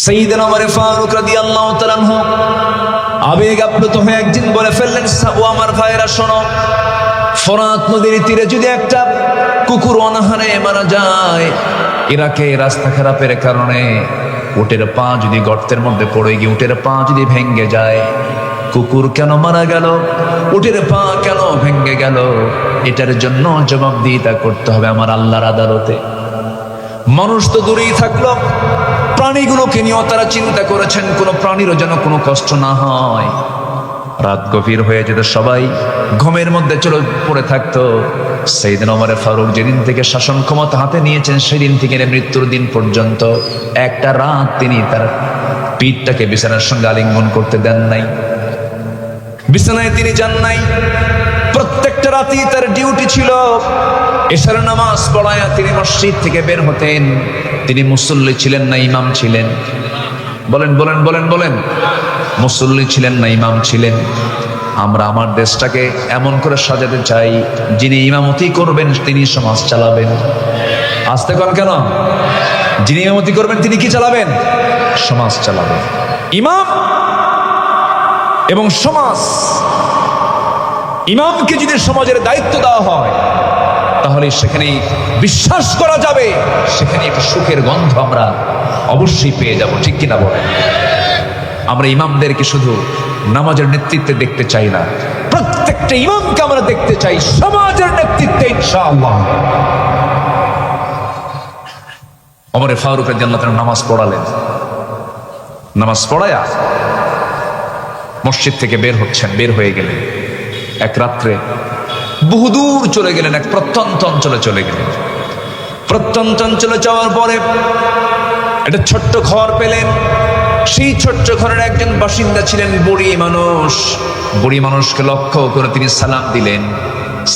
সাইয়েদনা ওমর ফারুক রাদিয়াল্লাহু তাআলা আনহু আবেগ আপ্লুত হয়ে একদিন বলে ফেললেন, ও আমার ভাইয়েরা শোনো, ফোরাত নদীর তীরে যদি একটা কুকুর অনাহারে মারা যায়, ইরাকে রাস্তা খারাপের কারণে উটের পা যদি গর্তের মধ্যে পড়ে গিয়ে উটের পা যদি ভেঙে যায়, কুকুর কেন মারা গেল, উটের পা কেন ভেঙে গেল, এটার জন্য জবাবদিহিতা করতে হবে আমার আল্লাহর আদালতে। মানুষ তো দূরেই থাকলো, প্রাণীগুলোকে নিয়েও তারা চিন্তা করেছেন কোনো প্রাণীরও যেন কোনো কষ্ট না হয়। রাত গভীর হয়ে যেত, সবাই ঘুমের মধ্যে চলে পড়ে থাকতো। সাইয়েদনা ওমর ফারুক যেদিন থেকে শাসন ক্ষমতা হাতে নিয়েছেন, সেদিন থেকে মৃত্যুর দিন পর্যন্ত একটা রাত তিনি তার পিঠটাকে বিছানার সঙ্গে আলিঙ্গন করতে দেন নাই, বিছানায় তিনি যান নাই। প্রত্যেকটা রাতেই তার ডিউটি ছিল এশার নামাজ পড়ায়া তিনি মসজিদ থেকে বের হতেন। তিনি মুসল্লি ছিলেন না, ইমাম ছিলেন। বলেন বলেন বলেন বলেন, মুসল্লি ছিলেন না, ইমাম ছিলেন। আমরা আমার দেশটাকে এমন করে সাজাতে চাই, যিনি ইমামতি করবেন তিনি সমাজ চালাবেন। আসতে কন কেন? যিনি ইমামতি করবেন তিনি কি চালাবেন? সমাজ চালাবেন। ইমাম এবং সমাজ, ইমামকে যদি সমাজের দায়িত্ব দেওয়া হয় তাহলে সেখানেই বিশ্বাস করা যাবে, সেখানে একটা সুখের গন্ধ আমরা অবশ্যই পেয়ে যাব। ঠিক কিনা বলেন? আমরা ইমামদেরকে শুধু নামাজের নেতৃত্বে দেখতে চাই না, প্রত্যেকটা ইমামকে আমরা দেখতে চাই সমাজের নেতৃত্বে ইনশাআল্লাহ। ওমর ফারুক রাদিয়াল্লাহু তাআলা নামাজ পড়ালেন। নামাজ পড়ায়া মসজিদ থেকে বের হচ্ছেন, বের হয়ে গেলেন। এক রাত্রে বহুদূর চলে গেলেন, এক প্রত্যন্ত অঞ্চলে চলে গেলেন। প্রত্যন্ত অঞ্চলে যাওয়ার পরে একটা ছোট্ট ঘর পেলেন। সেই ছোট্ট ঘরের একজন বাসিন্দা ছিলেন বুড়ি মানুষ। বুড়ি মানুষকে লক্ষ্য করে তিনি সালাম দিলেন।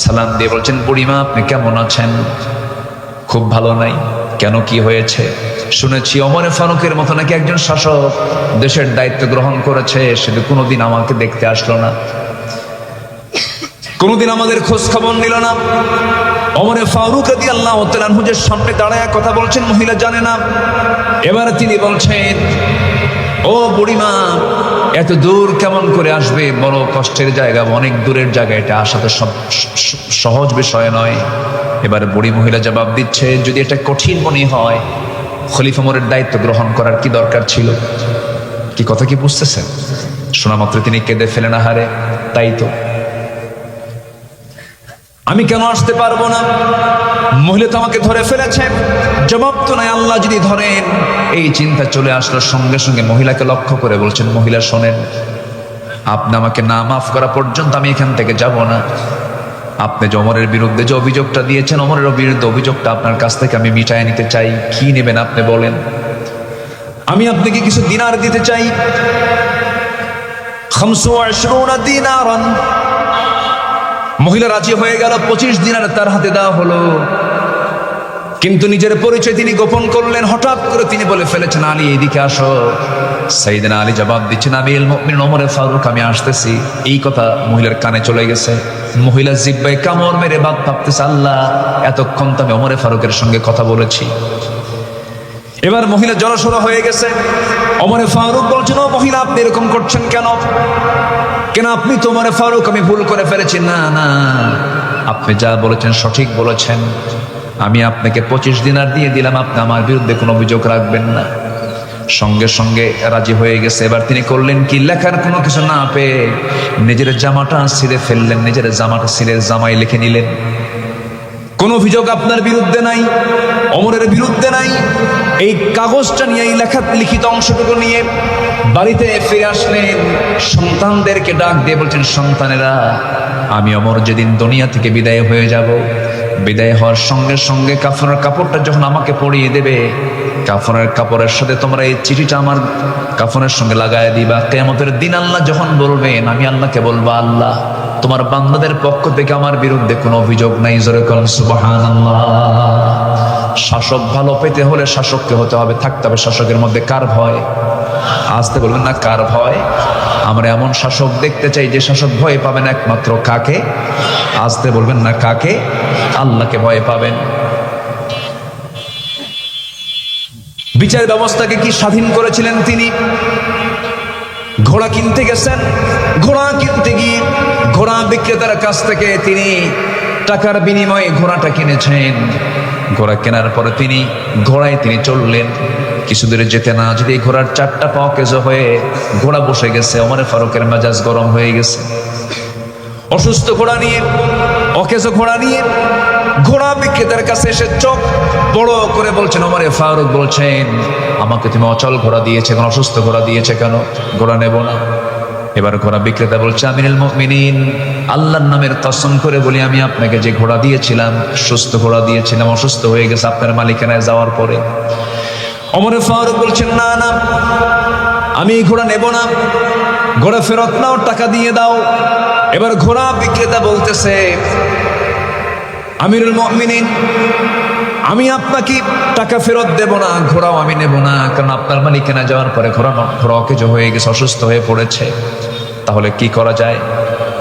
সালাম দিয়ে বলছেন, বুড়িমা আপনি কেমন আছেন? খুব ভালো নাই। কেন, কি হয়েছে? শুনেছি ওমর ফারুকের মতো নাকি একজন শাসক দেশের দায়িত্ব গ্রহণ করেছে, সেটা কোনোদিন আমাকে দেখতে আসলো না, কোনোদিন আমাদের খোঁজ খবর নিল না। ওমর ফারুক রাদিয়াল্লাহু তাআলা আনহু যে সামনে দাঁড়ায় কথা বলছেন, মহিলা জানে না। এবার তিনি বলছেন, ও বুড়িমা এত দূর কেমন করে আসবে? বড় কষ্টের জায়গা, অনেক দূরের জায়গা, এটা আসা তো সহজ বিষয় নয়। এবার বুড়ি মহিলা জবাব দিচ্ছে, যদি এটা কঠিন মনে হয় খলিফা ওমরের দায়িত্ব গ্রহণ করার কি দরকার ছিল? কি কথা কি বুঝতেছেন? শোনা মাত্র তিনি কেঁদে ফেলেন, আহারে তাই তো, আমি কেন আসতে পারবো না? মহিলা তো আমাকে ধরে ফেলেছেন, জবাব তো নাই। আল্লাহ যদি ধরেন, এই চিন্তা চলে আসলো। সঙ্গে সঙ্গে মহিলাকে লক্ষ্য করে বলছেন, মহিলা শোনেন, আপনি আমাকে না মাফ করা পর্যন্ত আমি এখান থেকে যাব না। আপনি যে ওমরের বিরুদ্ধে যে অভিযোগটা দিয়েছেন, ওমরের বিরুদ্ধে অভিযোগটা আপনার কাছ থেকে আমি মিটায় নিতে চাই। কি নেবেন আপনি বলেন? আমি আপনাকে কিছু দিনার দিতে চাই। 25 দিনারান। মহিলা রাজি হয়ে গেল, 25 দিনার তার হাতে দেওয়া হলো। কিন্তু নিজের পরিচয় তিনি গোপন করলেন। হঠাৎ করে তিনি বলে ফেলেছেন, আলী এদিকে আসো। সাইয়েদনা আলী জবাব দিচ্ছেন, আমিরুল মুমিনিন ওমর ফারুক আমি আসতেছি। এই কথা মহিলার কানে চলে গেছে। মহিলা জিহ্বায় কামড় মেরে বাদ ভাবতেছে, আল্লাহ এতক্ষণ তো আমি ওমর ফারুকের সঙ্গে কথা বলেছি। এবার মহিলা জড়সড় হয়ে গেছে। ওমর ফারুক বলছেন, ও মহিলা আপনি এরকম করছেন কেন? কেন আপনি তো ওমর ফারুক, আমি ভুল করে ফেলেছি। না না, আপনি যা বলেছেন সঠিক বলেছেন। আমি আপনাকে 25 দিনার দিয়ে দিলাম, আপনি আমার বিরুদ্ধে কোনো অভিযোগ রাখবেন না। সঙ্গে সঙ্গে রাজি হয়ে গেছে। এবার তিনি করলেন কি, লেখার কোনো কিছু না পেয়ে নিজের জামাটা ছিঁড়ে ফেললেন। নিজের জামাটা ছিঁড়ে জামায় লিখে নিলেন, কোন অভিযোগ আপনার বিরুদ্ধে নাই, ওমরের বিরুদ্ধে নাই। এই কাগজটা নিয়ে, এই লিখিত অংশটুকু নিয়ে বাড়িতে ফিরে আসলেন। সন্তানদেরকে ডাক দিয়ে বলছেন, সন্তানেরা আমি ওমর যেদিন দুনিয়া থেকে বিদায় হয়ে যাব, বিদায় হওয়ার সঙ্গে সঙ্গে কাফনের কাপড়টা যখন আমাকে পরিয়ে দেবে, কাফনের কাপড়ের সাথে তোমরা এই চিঠিটা আমার কাফনের সঙ্গে লাগায় দিবা। কিয়ামতের দিন আল্লাহ যখন বলবেন, আমি আল্লাহকে বলবো, আল্লাহ তোমার বান্দাদের পক্ষ থেকে আমার বিরুদ্ধে কোনো অভিযোগ নাই। জোরে বলেন সুবহানাল্লাহ। শাসক ভালো পেতে হলে শাসককে হতে হবে, থাকতে হবে শাসকের মধ্যে কার ভয়? আসতে বলবেন না, কার ভয়? আমরা এমন শাসক দেখতে চাই যে শাসক ভয় পাবেন একমাত্র কাকে? আসতে বলবেন না, কাকে? আল্লাহকে ভয় পাবেন। বিচার ব্যবস্থাকে কি স্বাধীন করেছিলেন তিনি? ঘোড়া কিনতে গেছেন, ঘোড়া কিনতে গিয়ে ঘোড়া বিক্রেতার কাছ থেকে তিনি টাকার বিনিময়ে ঘোড়াটা কিনেছেন। ঘোড়া কেনার পরে তিনি ঘোড়ায় তিনি চললেন। কিছু দূরে যেতে না যদি ঘোড়ার চারটা পা অকেজ হয়ে ঘোড়া বসে গেছে। ওমরে ফারুকের মেজাজ গরম হয়ে গেছে। অসুস্থ ঘোড়া নিয়ে, অকেজ ঘোড়া নিয়ে ঘোড়া বিক্রেতার কাছে এসে চোখ বড় করে বলছেন, ওমরে ফারুক বলছেন, আমাকে তুমি অচল ঘোড়া দিয়েছে কেন, অসুস্থ ঘোড়া দিয়েছে কেন, ঘোড়া নেব না। এবার ঘোড়া বিক্রেতা বলছে, আমিরুল মুমিনিন, আল্লাহর নামের কসম করে বলি, আমি আপনাকে যে ঘোড়া দিয়েছিলাম, সুস্থ ঘোড়া দিয়েছিলাম, অসুস্থ হয়ে গেছে আপনার মালিকানায় যাওয়ার পরে। ওমরে ফারুক বলছেন, না না, আমি এই ঘোড়া নেব না, ঘোড়া ফেরত নাও, টাকা দিয়ে দাও। এবার ঘোড়া বিক্রেতা বলতেছে, আমিরুল মুমিনিন, আমি আপনাকে টাকা ফেরত দেব না, ঘোড়াও আমি নেব না, কারণ আপনার মালিকানা যাওয়ার পরে ঘোড়া অকেজ হয়ে গেছে, অসুস্থ হয়ে পড়েছে। তাহলে কি করা যায়?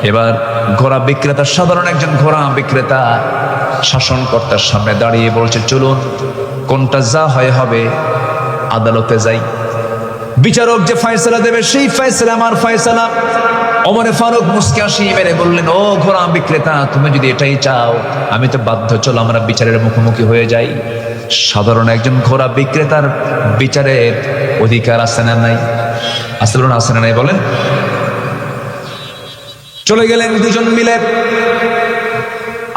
এবার ঘোড়া বিক্রেতা, সাধারণ একজন ঘোড়া বিক্রেতা শাসনকর্তার সামনে দাঁড়িয়ে বলছে, চলুন, কোনটা যা হয় হবে, আদালতে যাই, বিচারক যে ফয়সালা দেবে সেই ফয়সালা আমার ফয়সালা। ওমরে ফারুক মুস্কি হাসি মেরে বললেন, ও ঘোড়া বিক্রেতা, তুমি যদি এটাই চাও, আমি তো বাধ্য, চলো আমরা বিচারের মুখোমুখি হয়ে যাই। সাধারণ একজন ঘোড়া বিক্রেতার বিচারের অধিকার আছে না নাই? আছে বলুন, আছে না নাই বলেন? চলে গেলেন দুজন মিলে,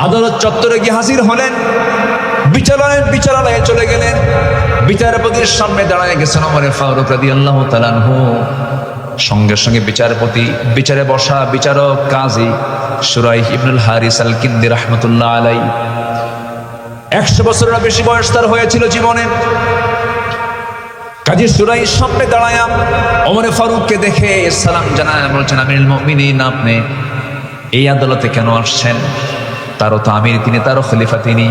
আদালত চত্বরে গিয়ে হাজির হলেন। বিচারালয়ে চলে গেলেন। বিচারপতির সামনে দাঁড়ায় গেছেন ওমরে ফারুক রাদিয়াল্লাহু তাআলা আনহু। সঙ্গে সঙ্গে বিচারপতি, বিচারে বসা বিচারক কাজী শুরাইহ ইবনুল হারিস আল কিন্দি রাহমাতুল্লাহ আলাইহি, 100 বছরের বেশি বয়স তার হয়েছিল জীবনে। কাজী শুরাইহ সামনে দাঁড়ায়া ওমরে ফারুককে দেখে সালাম জানায়, বলছেন, আমিরুল মুমিনিন, আপনি এই আদালতে কেন আসছেন? তারও তো আমির তিনি, তারও খলিফা তিনি।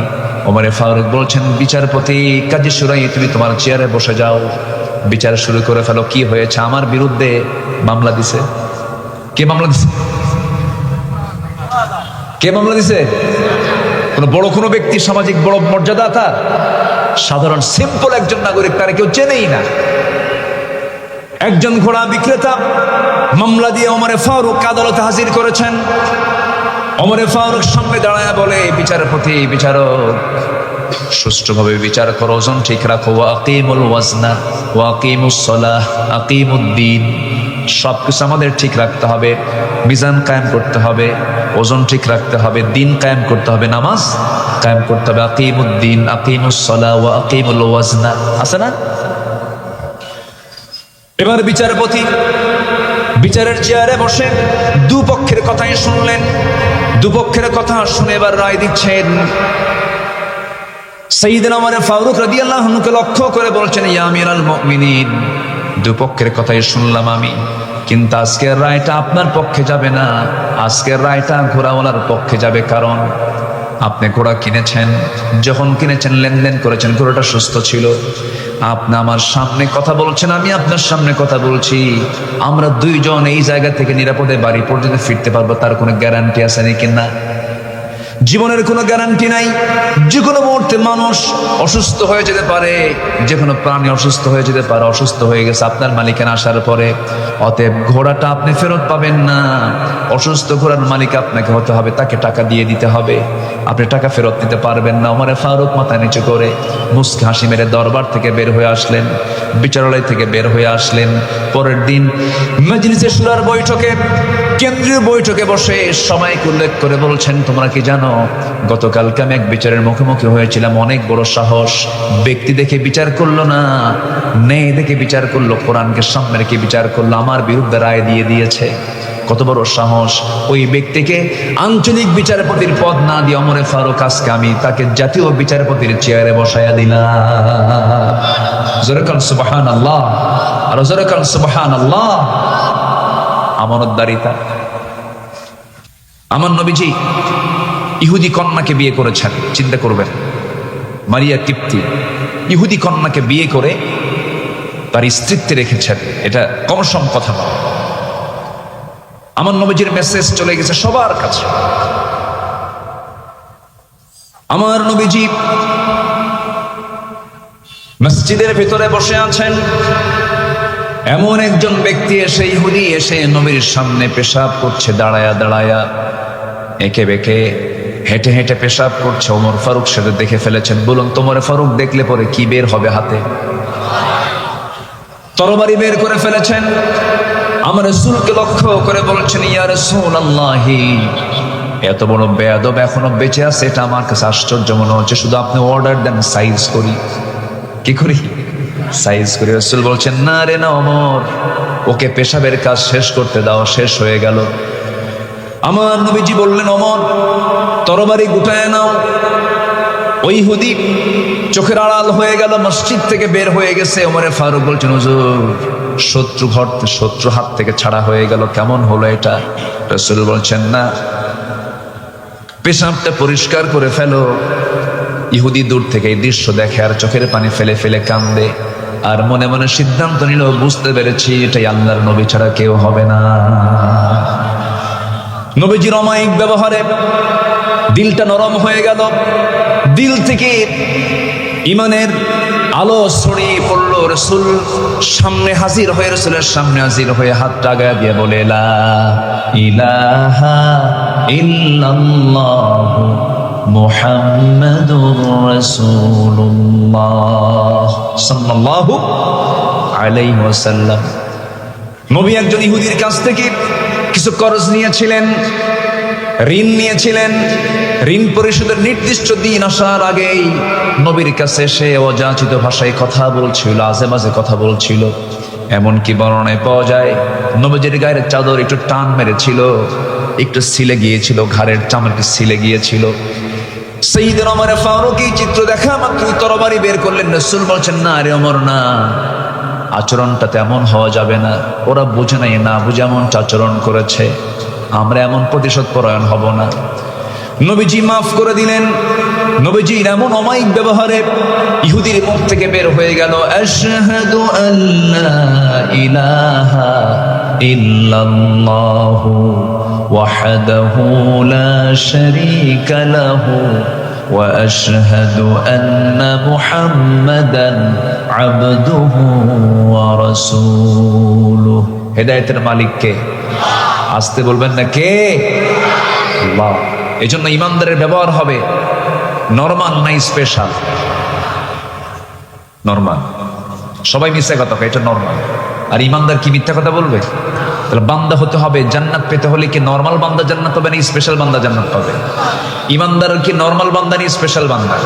ওমরে ফারুক বলছেন, বিচারপতি কাজী শুরাইহ, তুমি তোমার চেয়ারে বসে যাও, বিচার শুরু করে ফেলো। কি হয়েছে? আমার বিরুদ্ধে মামলা দিছে। কে মামলা দিছে? কে মামলা দিছে? কোনো ব্যক্তি, সামাজিক বড় মর্যাদা তার? সাধারণ সিম্পল একজন নাগরিক, তার কেউ চেনেই না। একজন ঘোড়া বিক্রেতা মামলা দিয়ে ওমরে ফারুক আদালতে হাজির করেছেন। ওমরে ফারুক সামনে দাঁড়ায় বলে, বিচারপতি, বিচারক, সুষ্ঠুভাবে বিচার করো, ওজন ঠিক রাখো, আকিমুল ওয়াজনা ওয়া আকিমুস সালাহ আকিমুদ্দিন, সবকিছু আমাদের ঠিক রাখতে হবে, মিজান কায়েম করতে হবে, ওজন ঠিক রাখতে হবে, দিন কায়েম করতে হবে, নামাজ কায়েম করতে হবে, আকিমুদ্দিন আকিমুস সালাহ ওয়া আকিমুল ওয়াজনা, আছে না? এবার বিচারপতি বিচারের চেয়ারে বসে দুপক্ষের কথাই শুনলেন। দুপক্ষের কথা শুনে এবার রায় দিচ্ছেন। সাইয়েদনা ওমর ফারুক রাদিয়াল্লাহু আনহুকে লক্ষ্য করে বলছেন, ইয়া আমিরাল মুমিনিন, দুপক্ষের কথাই শুনলাম আমি, কিন্তু আজকের রায়টা আপনার পক্ষে যাবে না, আজকের রায়টা ঘোড়াওয়ালার পক্ষে যাবে। কারণ আপনি ঘোড়া কিনেছেন, যখন কিনেছেন লেনদেন করেছেন, ঘোড়াটা সুস্থ ছিল। আপনি আমার সামনে কথা বলছেন, আমি আপনার সামনে কথা বলছি, আমরা দুইজন এই জায়গা থেকে নিরাপদে বাড়ি পর্যন্ত ফিরতে পারবো, তার কোনো গ্যারান্টি আছে নাকি? না, জীবনের কোনো গ্যারান্টি নাই। যে কোনো মুহূর্তে মানুষ অসুস্থ হয়ে যেতে পারে, যে কোনো প্রাণী অসুস্থ হয়ে যেতে পারে। অসুস্থ হয়ে গেছে আপনার মালিকানা আসার পরে, অতএব ঘোড়াটা আপনি ফেরত পাবেন না। অসুস্থ ঘোড়ার মালিক আপনাকে হতে হবে, তাকে টাকা দিয়ে দিতে হবে, আপনি টাকা ফেরত নিতে পারবেন না। ওমরে ফারুক মাথা নিচু করে মুস্কি হাসি মেরে দরবার থেকে বের হয়ে আসলেন, বিচারালয় থেকে বের হয়ে আসলেন। পরের দিন মজলিসে শুরার বৈঠকে, কেন্দ্রীয় বৈঠকে বসে সবাইকে উল্লেখ করে বলছেন, তোমরা কি জানো, গতকালকে আমি এক বিচারের মুখোমুখি হয়েছিলাম, অনেক বড় সাহস, ব্যক্তি দেখে বিচার করলো না, ন্যায় দেখে বিচার করলো, কোরআনকে সামনে রেখে বিচার করলো, আমার বিরুদ্ধে রায় দিয়ে দিয়েছে। কত বড় সাহস! ওই ব্যক্তিকে আঞ্চলিক বিচারপতির পদ না দিয়ে ওমরে ফারুক আজকে আমি তাকে জাতীয় বিচারপতির চেয়ারে বসায়া দিলাম। জোরে কান সুবহানাল্লাহ, আর জোরে কান সুবহানাল্লাহ। আমানতদারিতা। আমার নবীজি ইহুদি কন্যাকে বিয়ে করেছেন, চিন্তা করবেন, মারিয়া কিপ্তি ইহুদি কন্যাকে বিয়ে করে তার স্ত্রীত্বে রেখেছেন, এটা কম সম কথা নয়। আমার নবীজির মেসেজ চলে গেছে সবার কাছে। আমার নবীজি মসজিদের ভিতরে বসে আছেন, এমন একজন ব্যক্তি এসে, ইহুদি এসে নবীর সামনে পেশাব করছে, দাঁড়ায়া দাঁড়ায়া, এঁকে বেঁকে, হেঁটে হেঁটে পেশাব করছে। ওমর ফারুক সেটা দেখে ফেলেছেন। বলুন তোমার ফারুক দেখলে পরে কি বের হবে হাতে? তরবারি বের করে ফেলেছেন। আমার রাসূলকে লক্ষ্য করে বলছেন, ইয়া রাসূলুল্লাহি, এত বড় বেয়াদব এখনো বেঁচে আছে, এটা আমার কাছে আশ্চর্য মনে হচ্ছে। শুধু আপনি অর্ডার দেন, সাইজ করি। কি করি? সাইজ করি। রাসূল বলছেন, না রে না ওমর, ওকে পেশাবের কাজ শেষ করতে দাও। শেষ হয়ে গেল। আমার নবীজি বললেন, ওমর তরবারি গুটায় নাও। ওই ইহুদি চোখের আড়াল হয়ে গেল, মসজিদ থেকে বের হয়ে গেছে। ওমরে ফারুক বলছেন, হুজুর শত্রু হাত থেকে ছাড়া হয়ে গেল, কেমন হলো এটা? রাসূল বলছেন, না, পেশাবটা পরিষ্কার করে ফেলো। ইহুদি দূর থেকে এই দৃশ্য দেখে আর চোখের পানি ফেলে ফেলে কান্দে, আর মনে মনে সিদ্ধান্ত নিল, বুঝতে পেরেছি এটাই আল্লাহর নবী ছাড়া কেউ হবে না। নবীজির অমায়িক ব্যবহারে দিলটা নরম হয়ে গেল। দিল থেকে ইমানের আলো ছড়িয়ে পড়লো। রাসূল সামনে হাজির হয়ে, রাসূলের সামনে হাজির হয়ে হাতটা আগায় দিয়ে বলে, লা ইলাহা ইল্লাল্লাহ মুহাম্মাদুর রাসূলুল্লাহ সাল্লাল্লাহু আলাইহি ওয়াসাল্লাম। নবী একজন ইহুদির কাছ থেকে কিছু কর্জ নিয়েছিলেন, ঋণ নিয়েছিলেন। ঋণ পরিশোধের নির্দিষ্ট দিন আসার আগেই নবীর কাছে সে অযাচিত ভাষায় কথা বলছিল, আজে বাজে কথা বলছিল। এমনকি বর্ণনায় পাওয়া যায়, নবীজির গায়ের চাদর একটু টান মেরেছিল, একটু ছিলে গিয়েছিল, ঘাড়ের চামড়া ছিলে গিয়েছিল। সাইয়েদনা ওমর ফারুক এই চিত্র দেখা মাত্রই তরবারি বের করলেন। রাসূল বলছেন, না রে ওমর, না, আচরণটা তেমন হওয়া যাবে না। ওরা বুঝে নাই, না বুঝে এমন আচরণ করেছে, আমরা এমন প্রতিশোধ পরায়ণ হব না। নবীজি মাফ করে দিলেন। নবীজির এমন অমায়িক ব্যবহারে ইহুদির মুখ থেকে বের হয়ে গেল, আশহাদু আল্লা ইলাহা ইল্লাল্লাহু ওয়াহদাহু লা শারীকা লাহু ওয়া আশহাদু আন্না মুহাম্মাদান আবদুহু ওয়া রাসূলুহু। হেদায়েতের মালিক কে? আসতে বলবেন না, কে? আল্লাহ। এই জন্য ইমানদারের ব্যবহার হবে নরমাল, নাই স্পেশাল। নরমাল। সবাই মিথ্যা কথা কয়, এটা নরমাল। আর ইমানদার কি মিথ্যা কথা বলবে? তাহলে বান্দা হতে হবে, জান্নাত পেতে হলে কি নরমাল বান্দা জান্নাত পাবে না স্পেশাল বান্দা জান্নাত পাবে? ইমানদার কি নরমাল বান্দা না স্পেশাল বান্দা?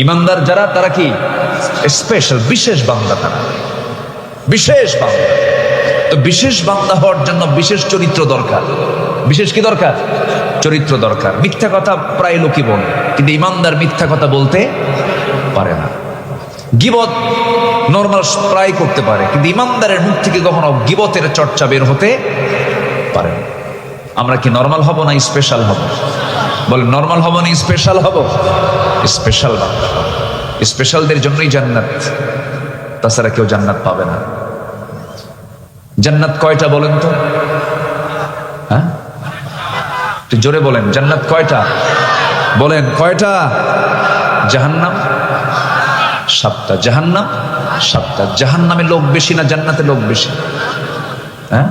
ইমানদার যারা, তারা কি স্পেশাল, বিশেষ বান্দা। তারা বিশেষ বান্দা। তো বিশেষ বান্দা হওয়ার জন্য বিশেষ চরিত্র দরকার। বিশেষ কি দরকার? চরিত্র দরকার। মিথ্যা কথা প্রায় লোকই বলে, কিন্তু ইমানদার মিথ্যা কথা বলতে পারে না। গীবত নরমাল প্রায় করতে পারে, কিন্তু ইমানদারের মুখ থেকে কখনো গীবতের চর্চা বের হতে পারে না। আমরা কি নরমাল হব না স্পেশাল হব? বলে নরমাল হব না স্পেশাল হব? স্পেশাল হব। স্পেশালদের জন্যই জান্নাত, তাছাড়া কেউ জান্নাত পাবে না। জান্নাত কয়টা বলেন তো? হ্যাঁ, একটু জোরে বলেন, জান্নাত কয়টা? বলেন কয়টা? জাহান্নাম 7টা। জাহান্নাম 7টা। জাহান্নামে লোক বেশি না জান্নাতে লোক বেশি? হ্যাঁ,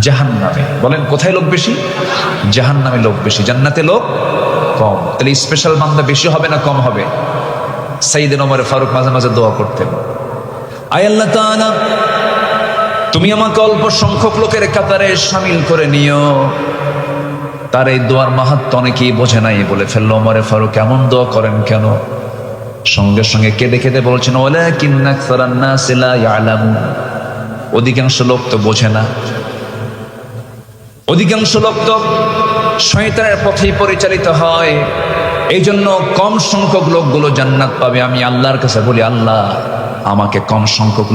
জাহান্নামে। বলেন কোথায় লোক বেশি? জাহান্নামে লোক বেশি, জান্নাতে লোক কম। তাহলে স্পেশাল বান্দা বেশি হবে না কম হবে? সাইয়েদনা ওমর ফারুক মাঝে মাঝে দোয়া করতেন, আয় আল্লাহ তাআলা, তুমি আমাকে অল্প সংখ্যক লোকের কাতারে শামিল করে নিও। তার এই দোয়ার মাহাত্ম্য অনেকেই বোঝে নাই, বলে ফেললো, ওমর ফারুক এমন দোয়া করেন কেন? সঙ্গে সঙ্গে কেঁদে কেঁদে বলছেন, ওয়ালাকিন্না আকসারান নাসি লা ইয়ালামুন, অধিকাংশ লোক তো বোঝে না। অধিকাংশ লোক তো শয়তানের পথেই পরিচালিত হয়। এই জন্য কম সংখ্যক লোকগুলো জান্নাত পাবে। আমি আল্লাহর কাছে বলি, আল্লাহ আমাকে কম সংখ্যক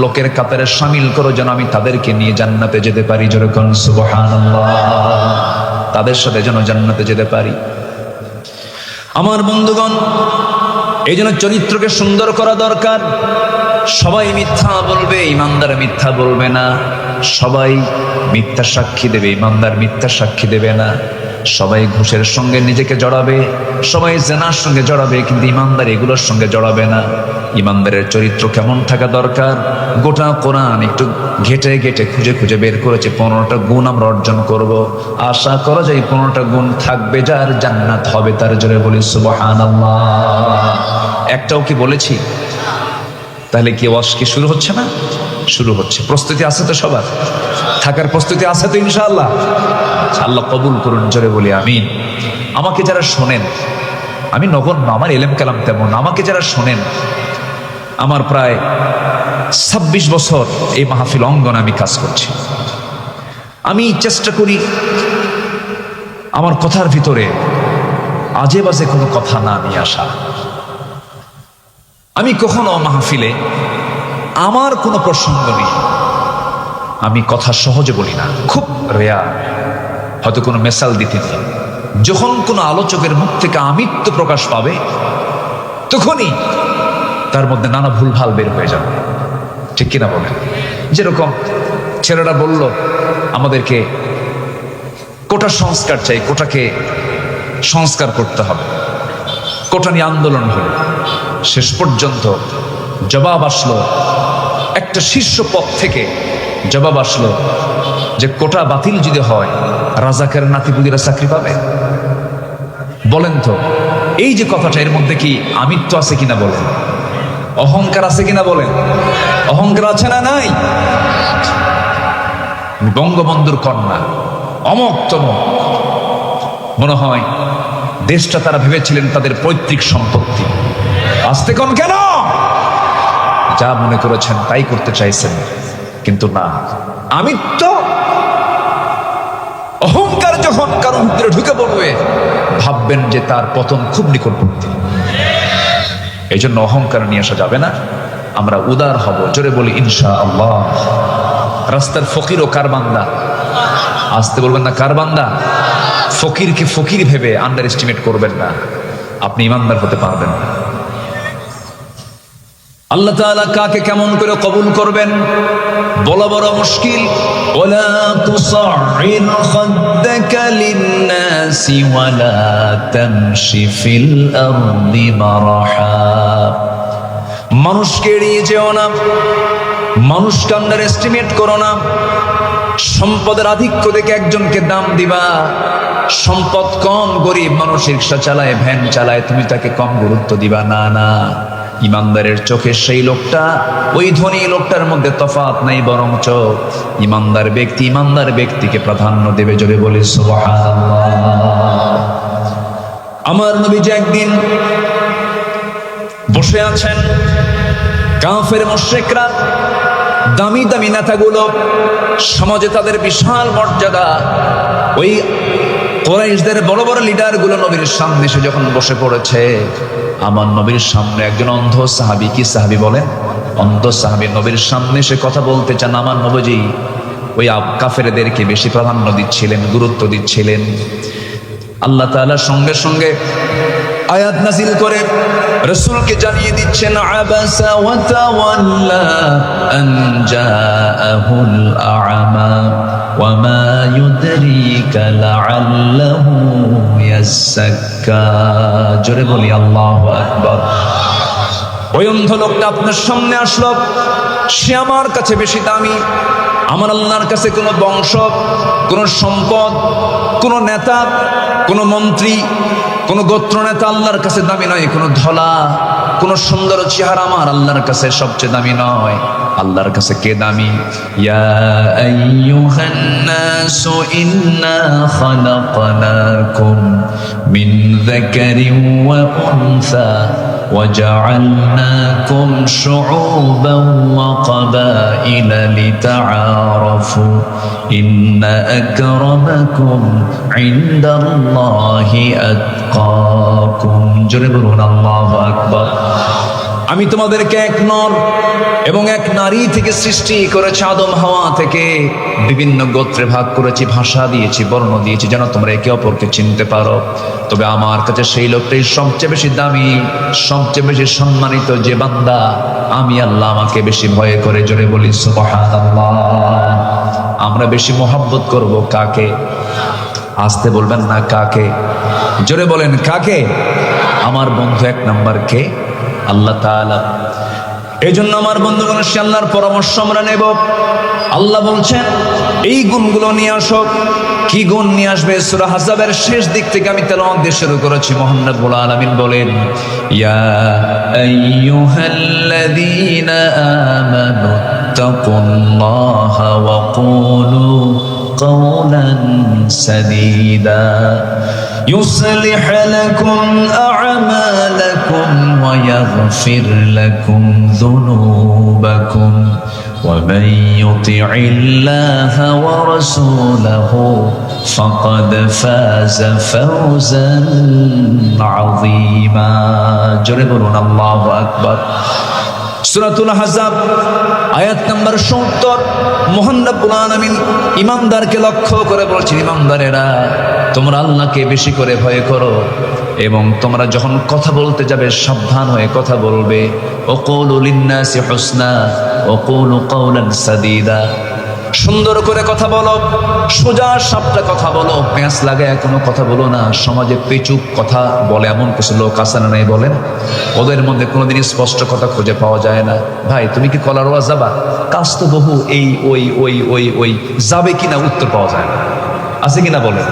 লোকের কাতারে শামিল করো, যেন আমি তাদেরকে নিয়ে জান্নাতে যেতে পারি। জোরে কোন সুবহানাল্লাহ। তাদের সাথে যেন জান্নাতে যেতে পারি। আমার বন্ধুগণ, এই জন্য চরিত্রকে সুন্দর করা দরকার। সবাই মিথ্যা বলবে, ইমানদার মিথ্যা বলবে না। সবাই মিথ্যা সাক্ষী দেবে, ইমানদার মিথ্যা সাক্ষী দেবে না। সবাই ঘুষের সঙ্গে নিজেকে জড়াবে, সবাই জেনার সঙ্গে জড়াবে, কিন্তু ইমানদার এগুলোর সঙ্গে জড়াবে না। ইমানদারের চরিত্র কেমন থাকা দরকার, গোটা কোরআন একটু ঘেটে ঘেটে খুঁজে খুঁজে বের করেছে। 15টা গুণ আমরা অর্জন করব, আশা করা যায় 15টা গুণ থাকবে যার জান্নাত হবে তার। জোরে বলি সুবহানাল্লাহ। একটাও কি বলেছি? তাহলে কি ওয়াজ কি শুরু হচ্ছে না? শুরু হচ্ছে। প্রস্তুতি আছে তো সবার? থাকার প্রস্তুতি আছে তো ইনশাআল্লাহ? আল্লাহ কবুল করুন, জোরে বলি আমিন। আমাকে যারা শোনেন, আমি নগণ্য, আমার এলেম কালাম তেমন, আমাকে যারা শোনেন, আমার প্রায় 26 বছর এই মাহফিল অঙ্গনে আমি কাজ করছি। আমি চেষ্টা করি আমার কথার ভিতরে আজে বাজে কোনো কথা না নিয়ে আসা। আমি কখনো মাহফিলে আমার কোনো প্রসঙ্গ নেই, আমি কথা সহজে বলি না, খুব রেয়ার। হয়তো কোনো মেসাল দিতে দিই, যখন কোনো আলোচকের মুখ থেকে আমিত্ব প্রকাশ পাবে তখনই তার মধ্যে নানা ভুলভাল বের হয়ে যাবে, ঠিক কিনা বলেন? যেরকম ছেলেরা বলল আমাদেরকে কোটা সংস্কার চাই, কোটাকে সংস্কার করতে হবে, কোটা নিয়ে আন্দোলন হলো। শেষ পর্যন্ত জবাব আসলো, একটা শীর্ষ পদ থেকে জবাব আসলো যে কোটা বাতিল যদি হয় রাজাকার নাতিপুতিরা চাকরি পাবে। বলেন তো, এই যে কথাটা, এর মধ্যে কি আমিত্ব আছে কিনা বলেন? অহংকার আছে কিনা বলেন? অহংকার আছে না নাই? বঙ্গবন্ধুর কন্যা, অমক তমক, মনে হয় দেশটা তারা ভেবেছিলেন তাদের পৈতৃক সম্পত্তি। আসতে কোন কেন? যা মনে করেছেন তাই করতে চাইছেন, কিন্তু না, আমিত্ব অহংকার যখন কারো ভিতরে ঢুকে পড়বে ভাববেন যে তার পতন খুব নিকটবর্তী। এই জন্য অহংকার নিয়ে আসা যাবে না, আমরা উদার হব। জোরে বলি ইনশাআল্লাহ। রাস্তার ফকির ও কার বান্দা? আসতে বলবেন না, কার বান্দা? ফকিরকে ফকির ভেবে আন্ডার এস্টিমেট করবেন না, আপনি ইমানদার হতে পারবেন না। আল্লাহ তাআলা কাকে কেমন করে কবুল করবেন বলা বড় মুশকিল। ওয়ালা তুসাইর খাদ্দাকা লিন-নাসি ওয়ালা তামশি ফিল আরদি মারহা। মানুষকে এড়িয়ে যেও না, মানুষকে আন্ডার এস্টিমেট করো না। সম্পদের আধিক্য দেখে একজনকে দাম দিবা, সম্পদ কম, গরিব মানুষ রিক্সা চালায়, ভ্যান চালায়, তুমি তাকে কম গুরুত্ব দিবা না। না, ইমানদারের চোখে সেই লোকটা ওই ধনী লোকটার মধ্যে তফাৎ নাই, বরঞ্চ ইমানদার ব্যক্তি ইমানদার ব্যক্তিকে প্রাধান্য দেবে। জোরে বলি সুবহানাল্লাহ। আমার নবীজি একদিন বসে আছেন, কাফের মুশরিকরা, দামি দামি নেতাগুলো, সমাজে তাদের বিশাল মর্যাদা, ওই কুরাইশদের বড় বড় লিডারগুলো নবীর সামনে এসে যখন বসে পড়েছে, আমার নবীর সামনে একজন অন্ধ সাহাবী, কি সাহাবী বলেন? অন্ধ সাহাবী নবীর সামনে এসে কথা বলতে চান। আমার নবীজি ওই কাফেরদেরকে বেশি প্রাধান্য দিচ্ছিলেন, গুরুত্ব দিচ্ছিলেন। আল্লাহ তাআলা সঙ্গে সঙ্গে আয়াত নাযিল করে রাসূলকে জানিয়ে দিচ্ছেন, আবাসা ওয়া তাওয়াল্লা আন জাআহুল আ'মা ওয়া মা ইউদরিকা লাআল্লাহু ইয়াযাক্কা। জোরে বলি আল্লাহু আকবার। ওই অন্ধ লোকটা আপনার সামনে আসলো, সে আমার কাছে বেশি দামি। আমার আল্লাহর কাছে কোনো বংশ, কোনো সম্পদ, কোনো নেতা, কোনো মন্ত্রী, কোনো গোত্র নেতা আল্লাহর কাছে দামি নয়। কোনো ধলা, কোনো সুন্দর চেহারা আমার আল্লাহর কাছে সবচেয়ে দামি নয়। আল্লাহর কাছে কে দামি? ইয়া আইয়ুহান নাসু ইন্না খালাকনাকুম মিন যাকারিন ওয়া উনসা وجعلناكم شعوبا وقبائل لتعارفوا إن أكرمكم عند الله أتقاكم। জোরে বলুন আল্লাহু আকবার। আমি তোমাদেরকে এক নর এবং এক নারী থেকে সৃষ্টি করেছি, আদম হাওয়া থেকে বিভিন্ন গোত্রে ভাগ করেছি, ভাষা দিয়েছি, বর্ণ দিয়েছি, যেন তোমরা একে অপরকে চিনতে পারো। তবে আমার কাছে সেই লোকটাই সবচেয়ে বেশি দামি, সবচেয়ে বেশি সম্মানিত, যে বান্দা আমি আল্লাহ আমাকে বেশি ভয় করে। জোরে বলি সুবহানাল্লাহ। আমরা বেশি মহব্বত করব কাকে? আসতে বলবেন না, কাকে? জোরে বলেন, কাকে? আমার বন্ধু এক নাম্বার কে? আল্লাহ তাআলা। এই জন্য আমার বন্ধুগণ, সে আল্লাহর পরামর্শ আমরা নেব। আল্লাহ বলছেন এই গুণগুলো নিয়ে আসো। কি গুণ নিয়ে আসবে? সূরা আহজাবের শেষ দিক থেকে আমি তেলাওয়াত দিয়ে শুরু করেছি। মহান রব্বুল আলামিন বলেন, ইয়া আইয়ুহাল্লাযীনা আমানু তাকুল্লাহা ওয়া কুলু قولا سديدا يصلح لكم أعمالكم ويغفر لكم ذنوبكم ومن يطع الله ورسوله فقد فاز فوزا عظيما جربنا الله أكبر সূরাতুল আহজাব আয়াত নাম্বার ৭০। মহান রব্বুল আলামিন ঈমানদারকে লক্ষ্য করে বলছেন, ঈমানদারেরা তোমরা আল্লাহকে বেশি করে ভয় করো এবং তোমরা যখন কথা বলতে যাবে সাবধান হয়ে কথা বলবে। ওয়াকুলু লিন-নাসি হুসনা ওয়াকুলু কাওলান সাদীদা, সুন্দর করে কথা বলো, সোজা সাপটা কথা বলো, পেঁচ লাগায় কোনো কথা বলো না। সমাজে পেচুক কথা বলে এমন কিছু লোক আছে না নাই বলেন? ওদের মধ্যে কোনোদিনই স্পষ্ট কথা খুঁজে পাওয়া যায় না। ভাই তুমি কি কলারোয়া যাবা? কাজ তো বহু এই ওই ওই ওই ওই যাবে কিনা উত্তর পাওয়া যায় না, আছে কিনা বলেন?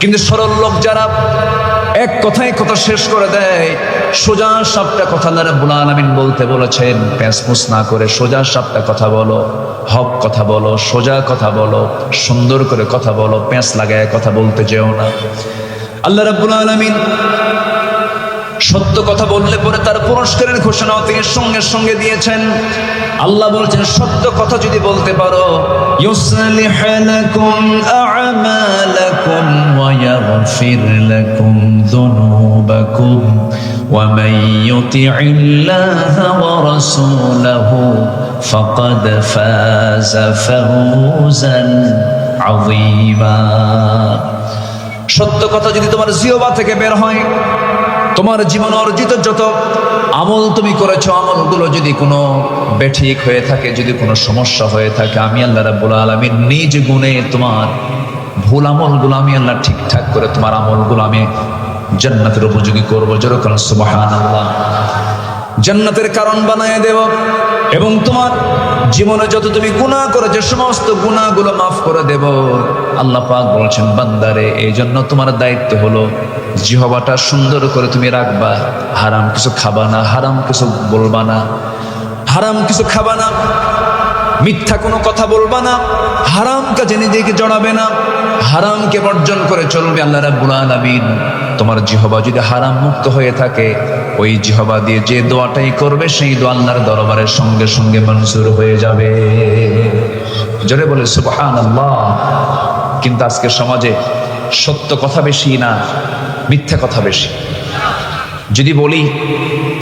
কিন্তু সরল লোক যারা এক কথায় কথা শেষ করে দেয়, সোজা সাপটা কথা আল্লাহ রাব্বুল আলামিন বলতে বলেছেন, প্যাঁচমুচ না করে সোজা সাপটা কথা বলো, হক কথা বলো, সোজা কথা বলো, সুন্দর করে কথা বলো, প্যাঁচ লাগায় কথা বলতে যেও না। আল্লাহ রাব্বুল আলামিন সত্য কথা বললে পরে তার পুরস্কারের ঘোষণাও তিনি সঙ্গে সঙ্গে দিয়েছেন। আল্লাহ বলছেন সত্য কথা যদি বলতে পারো, ইউসলিহ লাকুম আ'মালাকুম ওয়া ইয়াগফির লাকুম যুনুবাকুম ওয়া মান ইউতি'ইল্লাহা ওয়া রাসূলাহু ফাকাদ ফাযা ফাওজান আযীমা। সত্য কথা যদি তোমার জিহ্বা থেকে বের হয়, তোমার জীবন অর্জিত যত আমল তুমি করেছো, আমলগুলো যদি কোনো বেঠিক হয়ে থাকে, যদি কোনো সমস্যা হয়ে থাকে, আমি আল্লাহ রাব্বুল আলামিন নিজ গুণে তোমার ভুল আমলগুলো আমি আল্লাহ ঠিকঠাক করে তোমার আমলগুলো আমি জান্নাতের উপযোগী করবো। যেরকম সুবহানাল্লাহ, জান্নাতের কারণ বানায় দেব এবং তোমার জীবনে যত তুমি গুনাহ করেছো সমস্ত গুনাহগুলো মাফ করে দেব। আল্লাহ পাক বলছেন, বান্দারে এই জন্য তোমার দায়িত্ব হলো জিহ্বাটা সুন্দর করে তুমি রাখবা, হারাম কিছু খাবা না, হারাম কিছু বলবা না, হারাম কিছু খাবা না, মিথ্যা কোনো কথা বলবা না, হারাম কাজে নিজেকে জড়াবে না, হারামকে বর্জন করে চলবে। আল্লাহ রাব্বুল আলামিন তোমার জিহ্বা যদি হারাম মুক্ত হয়ে থাকে, ওই জিহ্বা দিয়ে যে দোয়াটাই করবে সেই দোয়া আল্লাহর দরবারের সঙ্গে সঙ্গে মঞ্জুর হয়ে যাবে। জোরে বলে সুবহানাল্লাহ। কিন্তু আজকে সমাজে সত্য কথা বেশি না মিথ্যা কথা বেশি? যদি বলি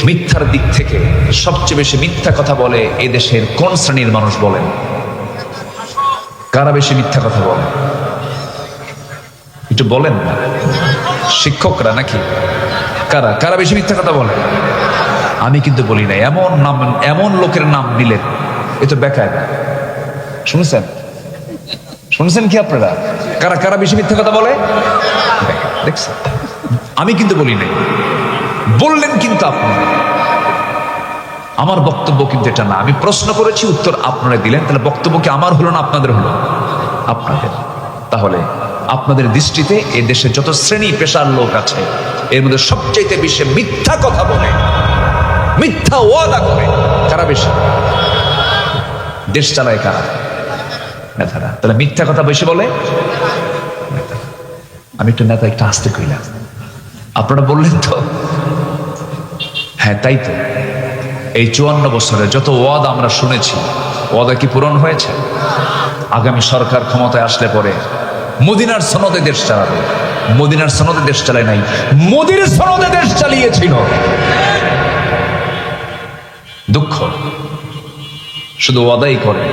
মিথ্যার দিক থেকে সবচেয়ে বেশি মিথ্যা কথা বলে এই দেশের কোন শ্রেণীর মানুষ বলেন? কারা বেশি মিথ্যা কথা বলে একটু বলেন না? শিক্ষকরা নাকি? কারা কারা বেশি মিথ্যা কথা বলে? আমি কিন্তু বলি না। এমন নাম, এমন লোকের নাম দিলেন, এ তো বেকার। শুনছেন শুনছেন কি আপনারা? কারা কারা বেশি মিথ্যা কথা বলে? দেখছেন, আমি কিন্তু বলি নাই, বললেন কিন্তু আপনি। আমার বক্তব্য কিন্তু এটা না। আমি প্রশ্ন করেছি, উত্তর আপনারা দিলেন, তাহলে বক্তব্য কি আমার হলো না আপনাদের হলো? আপনাদের। তাহলে আপনাদের দৃষ্টিতে এ দেশে যত শ্রেণী পেশার লোক আছে, এর মধ্যে সবচাইতে বেশি মিথ্যা কথা বলে, মিথ্যা ওয়াদা করে কারা বেশি? দেশ চালায় কারা? নেতারা। তাহলে মিথ্যা কথা বেশি বলে। আমি একটু নেতা একটু আসতে কইলাম, আপনারা বললেন তো হ্যাঁ, তাই তো। এই 54 বছরে যত ওয়াদা আমরা শুনেছি, ওয়াদা কি পূরণ হয়েছে? আগামী সরকার ক্ষমতায় আসলে পরে মদিনার সনদে দেশ চালাবে। মদিনার সনদে দেশ চালায় নাই, মোদির সনদে দেশ চালিয়েছিল। দুঃখ, শুধু ওয়াদাই করে,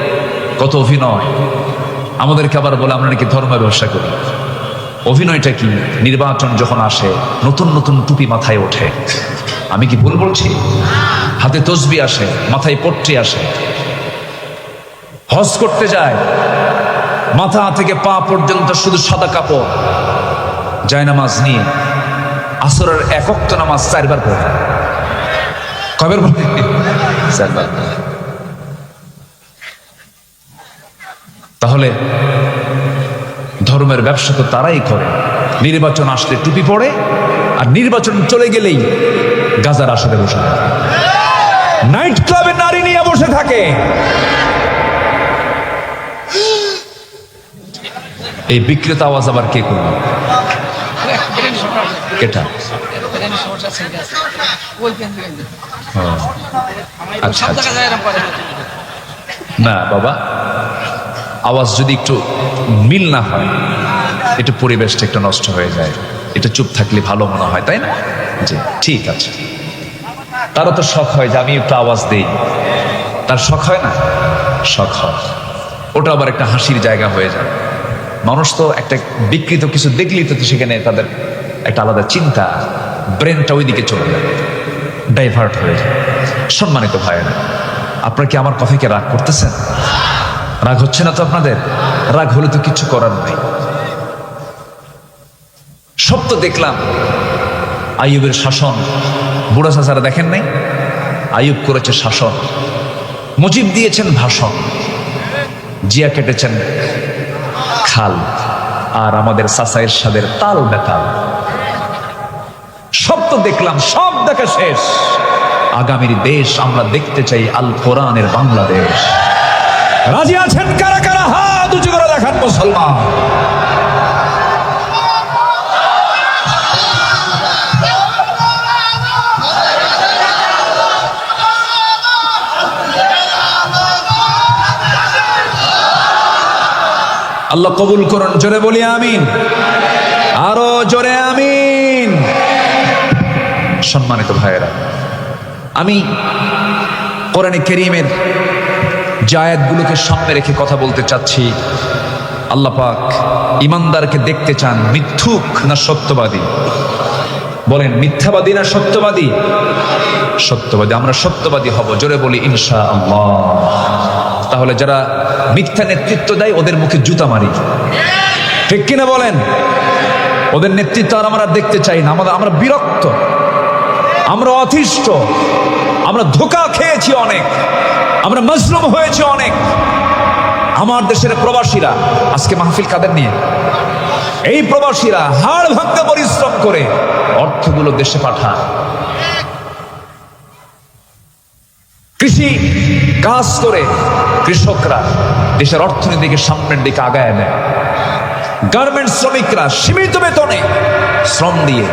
কত অভিনয়। আমাদেরকে আবার বলে আমরা নাকি ধর্মের ব্যবসা করি। অভিনয়টা কি? নির্বাচন যখন আসে নতুন নতুন টুপি মাথায় ওঠে। আমি কি ভুল বলছি? হাতে তসবি আসে, মাথায় পট্টি আসে, হজ করতে যায়, মাথা থেকে পা পর্যন্ত শুধু সাদা কাপড়, জায়নামাজ নিয়ে আসরের এক ওয়াক্ত নামাজ 4 বার পড়ে। কয়বার পড়ে? 4 বার। তাহলে ধর্মের ব্যবসা তো তারাই করে, নির্বাচন আসলে টুপি পড়ে, আর নির্বাচন চলে গেলেই গাজার আসরে বসে থাকে, নাইট ক্লাবে নারী নিয়ে বসে থাকে। এই বিকৃত আওয়াজ আবার কে করবে? কেটা? আচ্ছা না বাবা, আওয়াজ যদি একটু মিল না হয়, একটু পরিবেশটা একটু নষ্ট হয়ে যায়, এটা চুপ থাকলে ভালো মনে হয়, তাই না? জি ঠিক আছে। তারও তো শখ হয় যে আমি একটু আওয়াজ দিই, তার শখ হয় না? শখ হয়। ওটা আবার একটা হাসির জায়গা হয়ে যায়। মানুষ তো একটা বিকৃত কিছু দেখলেই তো সেখানে তাদের একটা আলাদা চিন্তা, ব্রেনটা ওইদিকে চলে যায়, ডাইভার্ট হয়ে যায়। সম্মানিত ভাইয়েরা, আপনারা কি আমার কথাকে রাগ করতেছেন? রাগ হচ্ছে না তো আপনাদের? রাগ হলে তো কিছু করার নাই। সব তো দেখলাম। আইয়ুবের শাসন, বুড়া চাচারা দেখেন নাই? আইয়ুব করেছে শাসন, মুজিব দিয়েছেন ভাষণ, জিয়া কেটেছেন খাল, আর আমাদের চাচা এরশাদের তাল বেতাল। সব তো দেখলাম, সব দেখা শেষ। আগামীর দেশ আমরা দেখতে চাই আল কোরআনের বাংলাদেশ। রাজি আছেন কারা কারা? হাত উঁচু করে দেখান মুসলমান। আল্লাহ কবুল করুন, জোরে বলি আমিন, আরো জোরে আমিন। সম্মানিত ভাইয়েরা, আমি কোরআনে কারীমের যে আয়াতগুলোকে সামনে রেখে কথা বলতে চাচ্ছি। আল্লাহ পাক ইমানদারকে দেখতে চান মিথ্যুক না সত্যবাদী? বলেন, মিথ্যাবাদী না সত্যবাদী? সত্যবাদী। আমরা সত্যবাদী হব, জোরে বলি ইনশাআল্লাহ। তাহলে যারা মিথ্যা নেতৃত্ব দেয় ওদের মুখে জুতা মারি, ঠিক কিনা বলেন? ওদের নেতৃত্ব আর আমরা দেখতে চাই না। আমরা বিরক্ত, আমরা অতিষ্ঠ, আমরা ধোঁকা খেয়েছি অনেক, আমরা মজলুম হয়েছে অনেক। আমার দেশের প্রবাসীরা, আজকে মাহফিল কাদের নিয়ে? এই প্রবাসীরা হাড় ভাঙতে পরিশ্রম করে অর্থগুলো দেশে পাঠান, কৃষি কাজ করে কৃষকরা দেশের অর্থনীতিকে সামনের দিকে আগায় নেয়। গার্মেন্টস শ্রমিকরা সীমিত বেতনে শ্রম দিয়ে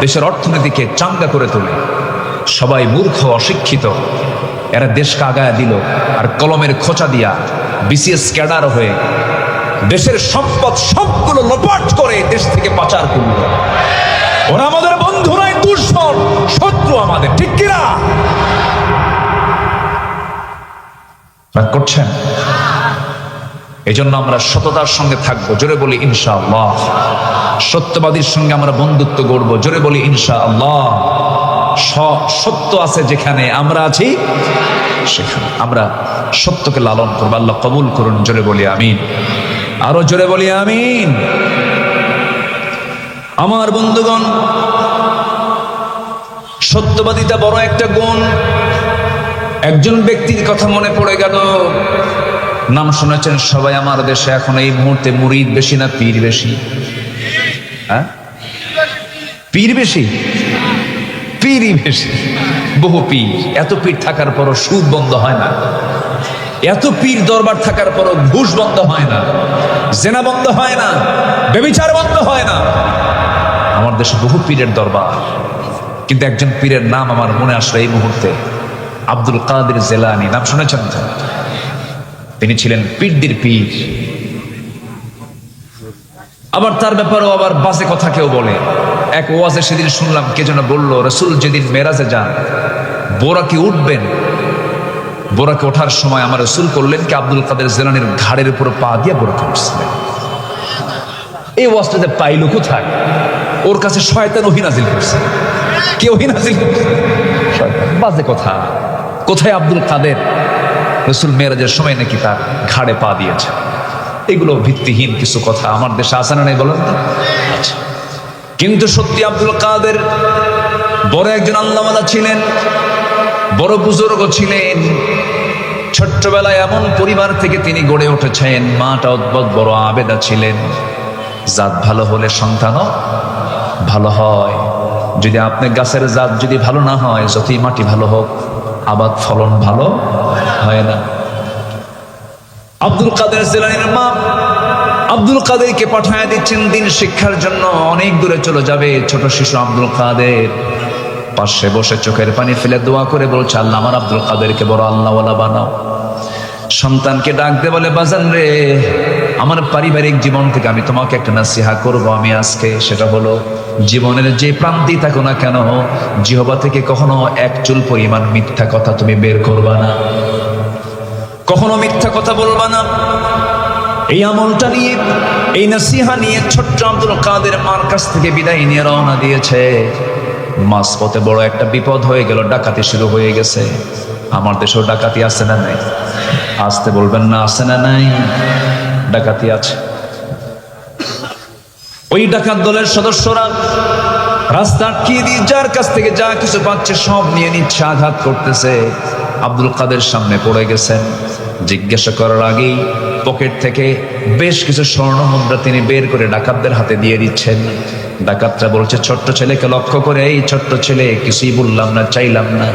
দেশের অর্থনীতিকে চাঙ্গা করে তোলে। সবাই মূর্খ, অশিক্ষিত, এরা দেশকে আগায় দিল, আর কলমের খোঁচা দিয়া বিসিএস ক্যাডার হয়ে দেশের সম্পদ সবগুলো লোপাট করে দেশ থেকে পাচার করল। ওরা আমাদের বন্ধু নয়, দুশমন, শত্রু আমাদের, ঠিক কিনা? রাগ করছেন? এই জন্য আমরা সততার সঙ্গে থাকবো, জোরে বলি ইনশাআল্লাহ। সত্যবাদীর সঙ্গে আমরা বন্ধুত্ব গড়ব, জোরে বলি ইনশাআল্লাহ। সত্য আছে যেখানে আমরা আছি সেখানে আমরা সত্যকে লালন করবো। আল্লাহ কবুল করুন, জোরে বলি আমিন, আরো জোরে বলি আমিন। আমার বন্ধুগণ, সত্যবাদিতা বড় একটা গুণ। একজন ব্যক্তির কথা মনে পড়ে গেল, নাম শুনেছেন সবাই আমার দেশে এখন এই মুহূর্তে। মুরিদ বেশি না পীর বেশি? হ্যাঁ, পীর বেশি, পীরই বেশি। বহু পীর, এত পীর থাকার পরও সুদ বন্ধ হয় না, এত পীর দরবার থাকার পরও ঘুষ বন্ধ হয় না, জেনা বন্ধ হয় না, ব্যভিচার বন্ধ হয় না। আমার দেশে বহু পীরের দরবার, কিন্তু একজন পীরের নাম আমার মনে আসলো এই মুহূর্তে, আব্দুল কাদের জেলানী। নাম শুনেছেন তো? তিনি ছিলেন পীরদের পীর। আবার তার ব্যাপারেও আবার বাজে কথা কেউ বলে। এক ওয়াজে সেদিন শুনলাম, কে যেন বললো, রাসূল যেদিন মেরাজে যান বোরাকে উঠবেন, বোরাকে ওঠার সময় আমার রাসূল করলেন কি আব্দুল কাদের জেলানীর ঘাড়ের উপর পা দিয়ে বোরাকে উঠছিলেন। এই ওয়াজটাতে পাইলো কোথায়? ওর কাছে শয়তান ওহী নাজিল করছে। কে ওহী নাজিল করছে? শয়তান। বাজে কথা। কোথায় আব্দুল কাদের রাসূল মেরাজের সময় নাকি তার ঘাড়ে পা দিয়েছে? এগুলো ভিত্তিহীন কিছু কথা, আমার দেশে আছে না নাই বলেন তো? আচ্ছা, কিন্তু সত্যি আব্দুল কাদের বড় একজন আল্লাহওয়ালা ছিলেন, বড় বুজুর্গ ছিলেন। ছোট্টবেলায় এমন পরিবার থেকে তিনি গড়ে উঠেছেন, মাটা অদ্ভুত বড় আবেদা ছিলেন। জাত ভালো হলে সন্তানও ভালো হয়। যদি আপনি গাছের জাত যদি ভালো না হয়, যতই মাটি ভালো হোক, আবাদ ফলন ভালো হয় না। আব্দুল কাদের জিলানীর মা আব্দুল কাদেরকে পাঠায় দিচ্ছেন দিন শিক্ষার জন্য, অনেক দূরে চলে যাবে। ছোট শিশু আব্দুল কাদের পাশে বসে চোখের পানি ফেলে দোয়া করে বলছে, আল্লাহ আমার আব্দুল কাদেরকে বড় আল্লাহওয়ালা বানাও। সন্তানকে ডাক দে বলে, বাজান রে, আমার পারিবারিক জীবন থেকে আমি তোমাকে একটা নাসিহা করব আমি আজকে। সেটা হলো, জীবনের যে প্রান্তেই থাকো না কেন, জিহ্বা থেকে কখনো এক চুল পরিমাণ মিথ্যা কথা তুমি বের করবা না, কখনো মিথ্যা কথা বলবা না। এই আমলটা নিয়ে, এই নাসিহা নিয়ে ছোট্ট আব্দুল কাদের মার কাছ থেকে বিদায় নিয়ে রওনা দিয়েছে। মাঝপথে বড় একটা বিপদ হয়ে গেল, ডাকাতি শুরু হয়ে গেছে। আমার দেশেও ডাকাতি আছে না নাই? আসতে বলবেন না, আছে না নাই? ডাকাতি আছে। ওই ডাকাত দলের সদস্যরা রাস্তা আটকিয়ে দিয়ে যার কাছ থেকে যা কিছু পাচ্ছে সব নিয়ে নিচ্ছে, আঘাত করতেছে। আব্দুল কাদের সামনে পড়ে গেছেন। জিজ্ঞাসা করার আগেই পকেট থেকে বেশ কিছু স্বর্ণ মুদ্রা তিনি বের করে ডাকাতদের হাতে দিয়ে দিচ্ছেন। ডাকাতরা বলছে ছোট্ট ছেলেকে লক্ষ্য করে, এই ছোট্ট ছেলে, কিছুই বললাম না, চাইলাম না,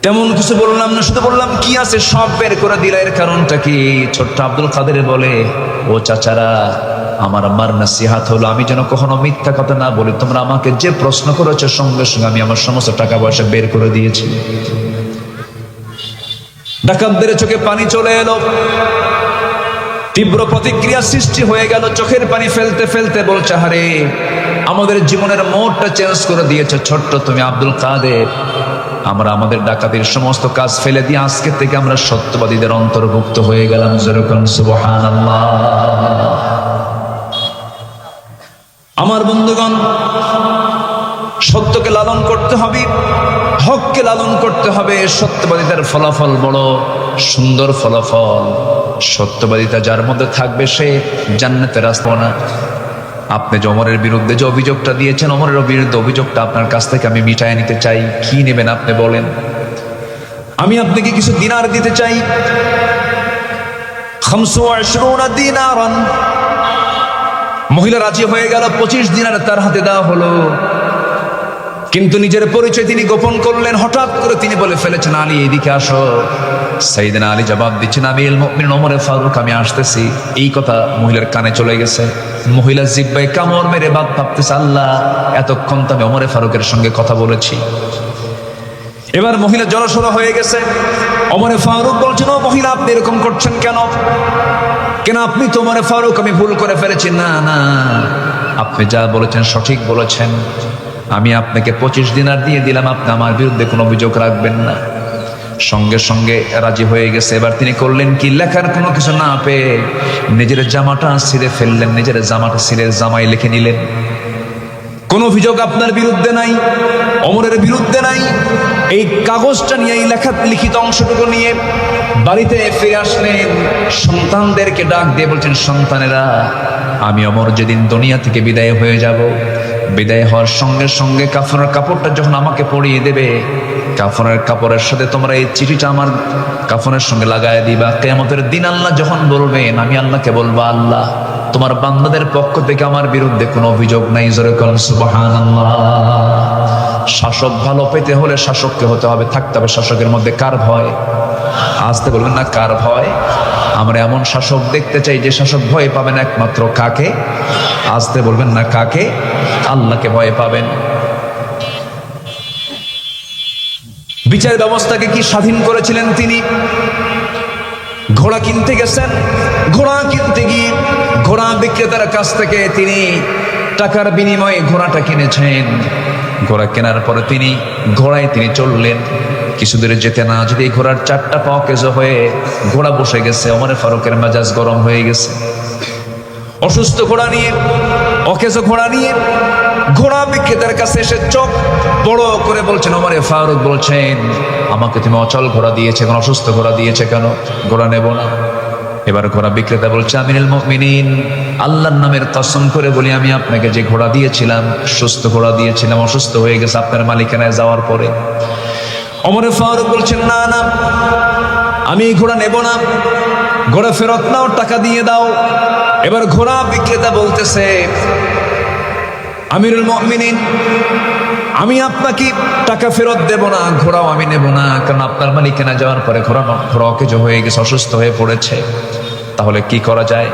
তেমন কিছু বললাম না, শুধু বললাম কি আছে সব বের করে দিল। এর কারণটা কি? ছোট্ট আব্দুল কাদের বলে, ও চাচারা, আমার আম্মার নাসিহাত হলো আমি যেন কখনো মিথ্যা কথা না বলি। তোমরা আমাকে যে প্রশ্ন করেছো, সঙ্গে সঙ্গে আমি আমার সমস্ত টাকা পয়সা বের করে দিয়েছি। ডাকাতদের চোখে পানি চলে এলো, তীব্র প্রতিক্রিয়া সৃষ্টি হয়ে গেল। চোখের পানি ফেলতে ফেলতে বলছে, হারে, আমাদের জীবনের মোড়টা চেঞ্জ করে দিয়েছে ছোট্ট তুমি আব্দুল কাদের। আমরা আমাদের ডাকাতির সমস্ত কাজ ফেলে দিয়ে আজকে থেকে আমরা সত্যবাদীদের অন্তর্ভুক্ত হয়ে গেলাম। যেরকম সুবহানাল্লাহ। আমার বন্ধুগণ, সত্যকে লালন করতে হবে, হককে লালন করতে হবে। সত্যবাদিতার ফলাফল বড় সুন্দর ফলাফল। সত্যবাদিতা যার মধ্যে থাকবে সে জান্নাতের রাস্তা না। আপনি যে ওমরের বিরুদ্ধে যে অভিযোগটা দিয়েছেন, ওমরের বিরুদ্ধে অভিযোগটা আপনার কাছ থেকে আমি মিটায় নিতে চাই। কি নেবেন আপনি বলেন? আমি আপনাকে কিছু দিনার দিতে চাই। 25 দিনারান। মহিলা রাজি হয়ে গেল, 25 দিনার তার হাতে দেওয়া হলো। কিন্তু নিজের পরিচয় তিনি গোপন করলেন। হঠাৎ করে তিনি বলে ফেলেছেন, আলী এদিকে আসো। সাইয়েদনা আলী জবাব দিচ্ছেন, আমিরুল মুমিনিন ওমর ফারুক, আমি আসতেছি। এই কথা মহিলার কানে চলে গেছে। মহিলা জিহ্বায় কামড় মেরে বাদ ভাবতেছে, আল্লাহ, এতক্ষণ তো আমি ওমর ফারুকের সঙ্গে কথা বলেছি। এবার মহিলা জড়সড় হয়ে গেছে। ওমর ফারুক বলছেন, ও মহিলা, আপনি এরকম করছেন কেন? কেন আপনি তো ওমর ফারুক, আমি ভুল করে ফেলেছি। না না, আপনি যা বলেছেন সঠিক বলেছেন। আমি আপনাকে 25 দিনার দিয়ে দিলাম, আপনি আমার বিরুদ্ধে কোনো অভিযোগ রাখবেন না। সঙ্গে সঙ্গে রাজি হয়ে গেছে। এবার তিনি করলেন কি, লেখার কোনো কিছু না পেয়ে নিজের জামাটা ছিঁড়ে ফেললেন, নিজের জামাটা ছিঁড়ে জামাই লিখে নিলেন, কোন অভিযোগ আপনার বিরুদ্ধে নাই, ওমরের বিরুদ্ধে নাই। এই কাগজটা নিয়ে, এই লিখিত অংশটুকু নিয়ে বাড়িতে ফিরে আসলেন। সন্তানদেরকে ডাক দিয়ে বলছেন, সন্তানেরা, আমি ওমর যেদিন দুনিয়া থেকে বিদায় হয়ে যাব, বিদায় হওয়ার সঙ্গে সঙ্গে কাফনের কাপড়টা যখন আমাকে পরিয়ে দেবে, কাফনের কাপড়ের সাথে তোমরা এই চিঠিটা আমার কাফনের সঙ্গে লাগায় দিবা। কিয়ামতের দিন আল্লাহ যখন বলবেন, আমি আল্লাহকে বলবো, আল্লাহ, তোমার বান্দাদের পক্ষ থেকে আমার বিরুদ্ধে কোনো অভিযোগ নাই। জোরে বলেন সুবহানাল্লাহ। শাসক ভালো পেতে হলে শাসককে হতে হবে, থাকতে হবে শাসকের মধ্যে কার ভয়? আসতে বলবেন না, কার ভয়? আমরা এমন শাসক দেখতে চাই যে শাসক ভয় পাবেন একমাত্র কাকে? আসতে বলবেন না, কাকে? আল্লাহকে ভয় পাবেন। বিচার ব্যবস্থাকে কি স্বাধীন করেছিলেন তিনি? ঘোড়া কিনতে গেছেন, ঘোড়া কিনতে গিয়ে ঘোড়া বিক্রেতার কাছ থেকে তিনি টাকার বিনিময়ে ঘোড়াটা কিনেছেন। ঘোড়া কেনার পরে তিনি ঘোড়ায় তিনি চললেন। কিছু দূরে যেতে না যেতে ঘোড়ার 4টা পা অকেজো হয়ে ঘোড়া বসে গেছে। ওমর ফারুকের মেজাজ গরম হয়ে গেছে। অসুস্থ ঘোড়া নিয়ে, অকেজো ঘোড়া নিয়ে ঘোড়া বিক্রেতার কাছে এসে চোখ বড় করে বলছেন, ওমর ফারুক বলছেন, আমাকে তুমি অচল ঘোড়া দিয়েছে কেন, অসুস্থ ঘোড়া দিয়েছে কেন? ঘোড়া নেব না। এবার ঘোড়া বিক্রেতা বলছে, আমিরুল মুমিনিন, আল্লাহর নামের কসম করে বলি, আমি আপনাকে যে ঘোড়া দিয়েছিলাম, সুস্থ ঘোড়া দিয়েছিলাম, অসুস্থ হয়ে গেছে আপনার মালিকানায় যাওয়ার পরে। ওমর ফারুক বলছেন, না না, আমি এই ঘোড়া নেব না, ঘোড়া ফেরত নাও, টাকা দিয়ে দাও। এবার ঘোড়া বিক্রেতা বলতেছে, আমিরুল মুমিনিন, আমি আপনাকে টাকা ফেরত দেব না, ঘোড়াও আমি নেব না, কারণ আপনার মালিকানা যাওয়ার পরে ঘোড়া অকেজো হয়ে গেছে, অসুস্থ হয়ে পড়েছে। তাহলে কি করা যায়?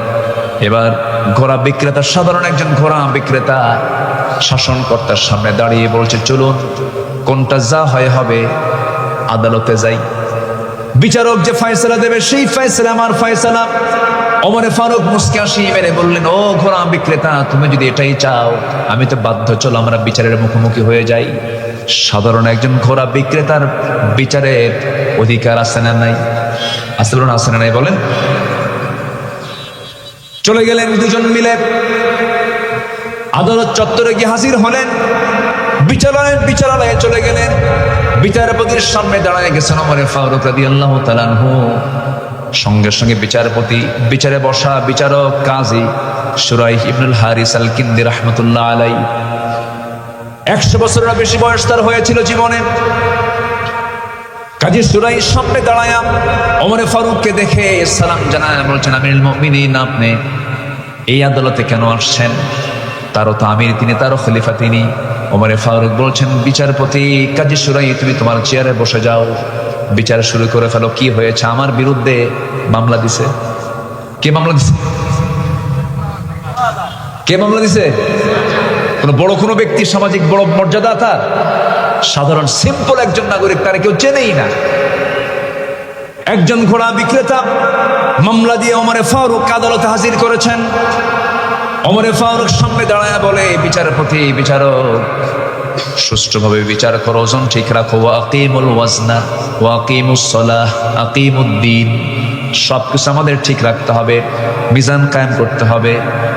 এবার ঘোড়া বিক্রেতা, সাধারণ একজন ঘোড়া বিক্রেতা, শাসনকর্তার সামনে দাঁড়িয়ে বলছে, চলুন, কোনটা যা হয় হবে, আদালতে যাই, বিচারক যে ফয়সালা দেবে সেই ফয়সালা আমার ফয়সালা। ওমর ফারুক মুস্কি হাসি মেরে বললেন, ও ঘোড়া বিক্রেতা, তুমি যদি এটাই চাও, আমি তো বাধ্য, চলো আমরা বিচারের মুখোমুখি হয়ে যাই। সাধারণ একজন ঘোড়া বিক্রেতার বিচারের অধিকার আছে না নাই? আছে না, আছে না নাই বলেন? চলে গেলেন দুজন মিলে, আদালত চত্বরে গিয়ে হাজির হলেন, বিচারালয়ে চলে গেলেন, বিচারপতির সামনে দাঁড়ায় গেছেন ওমর ফারুক রাদিয়াল্লাহু তাআলা আনহু। সঙ্গে সঙ্গে বিচারে বসা বিচারক কাজী শুরাইহ ইবনুল হারিস আল কিন্দি রাহমাতুল্লাহ আলাইহি, 100 বছরের বেশি বয়স তার হয়েছিল জীবনে। কাজী শুরাইহ সামনে দাঁড়ায় ওমর ফারুককে দেখে সালাম জানায়, বলছেন, আমিরুল মুমিনিন, আপনি এই আদালতে কেন আসছেন? তারও তো আমির তিনি, তারও খলিফা তিনি। ওমর ফারুক বলছেন, বিচারপতি কাজী শুরাইহ, তুমি তোমার চেয়ারে বসে যাও, বিচার শুরু করে ফেলো। কি হয়েছে? আমার বিরুদ্ধে মামলা দিছে। কে মামলা দিছে? কে মামলা দিছে? কোনো ব্যক্তি, সামাজিক বড় মর্যাদা তার? সাধারণ সিম্পল একজন নাগরিক, তার কেউ চেনেই না। একজন ঘোড়া বিক্রেতা মামলা দিয়ে ওমর ফারুক আদালতে হাজির করেছেন। ওমর ফারুক সামনে দাঁড়ায় বলে, বিচারপতি, বিচারক, সুষ্ঠুভাবে বিচার করো, ওজন ঠিক রাখো, ওয়াকিমুল ওয়াজনা ওয়াকিমুস সালাহ আকিমুদ্দিন, সবকিছু আমাদের ঠিক রাখতে হবে, মিজান কায়েম করতে হবে,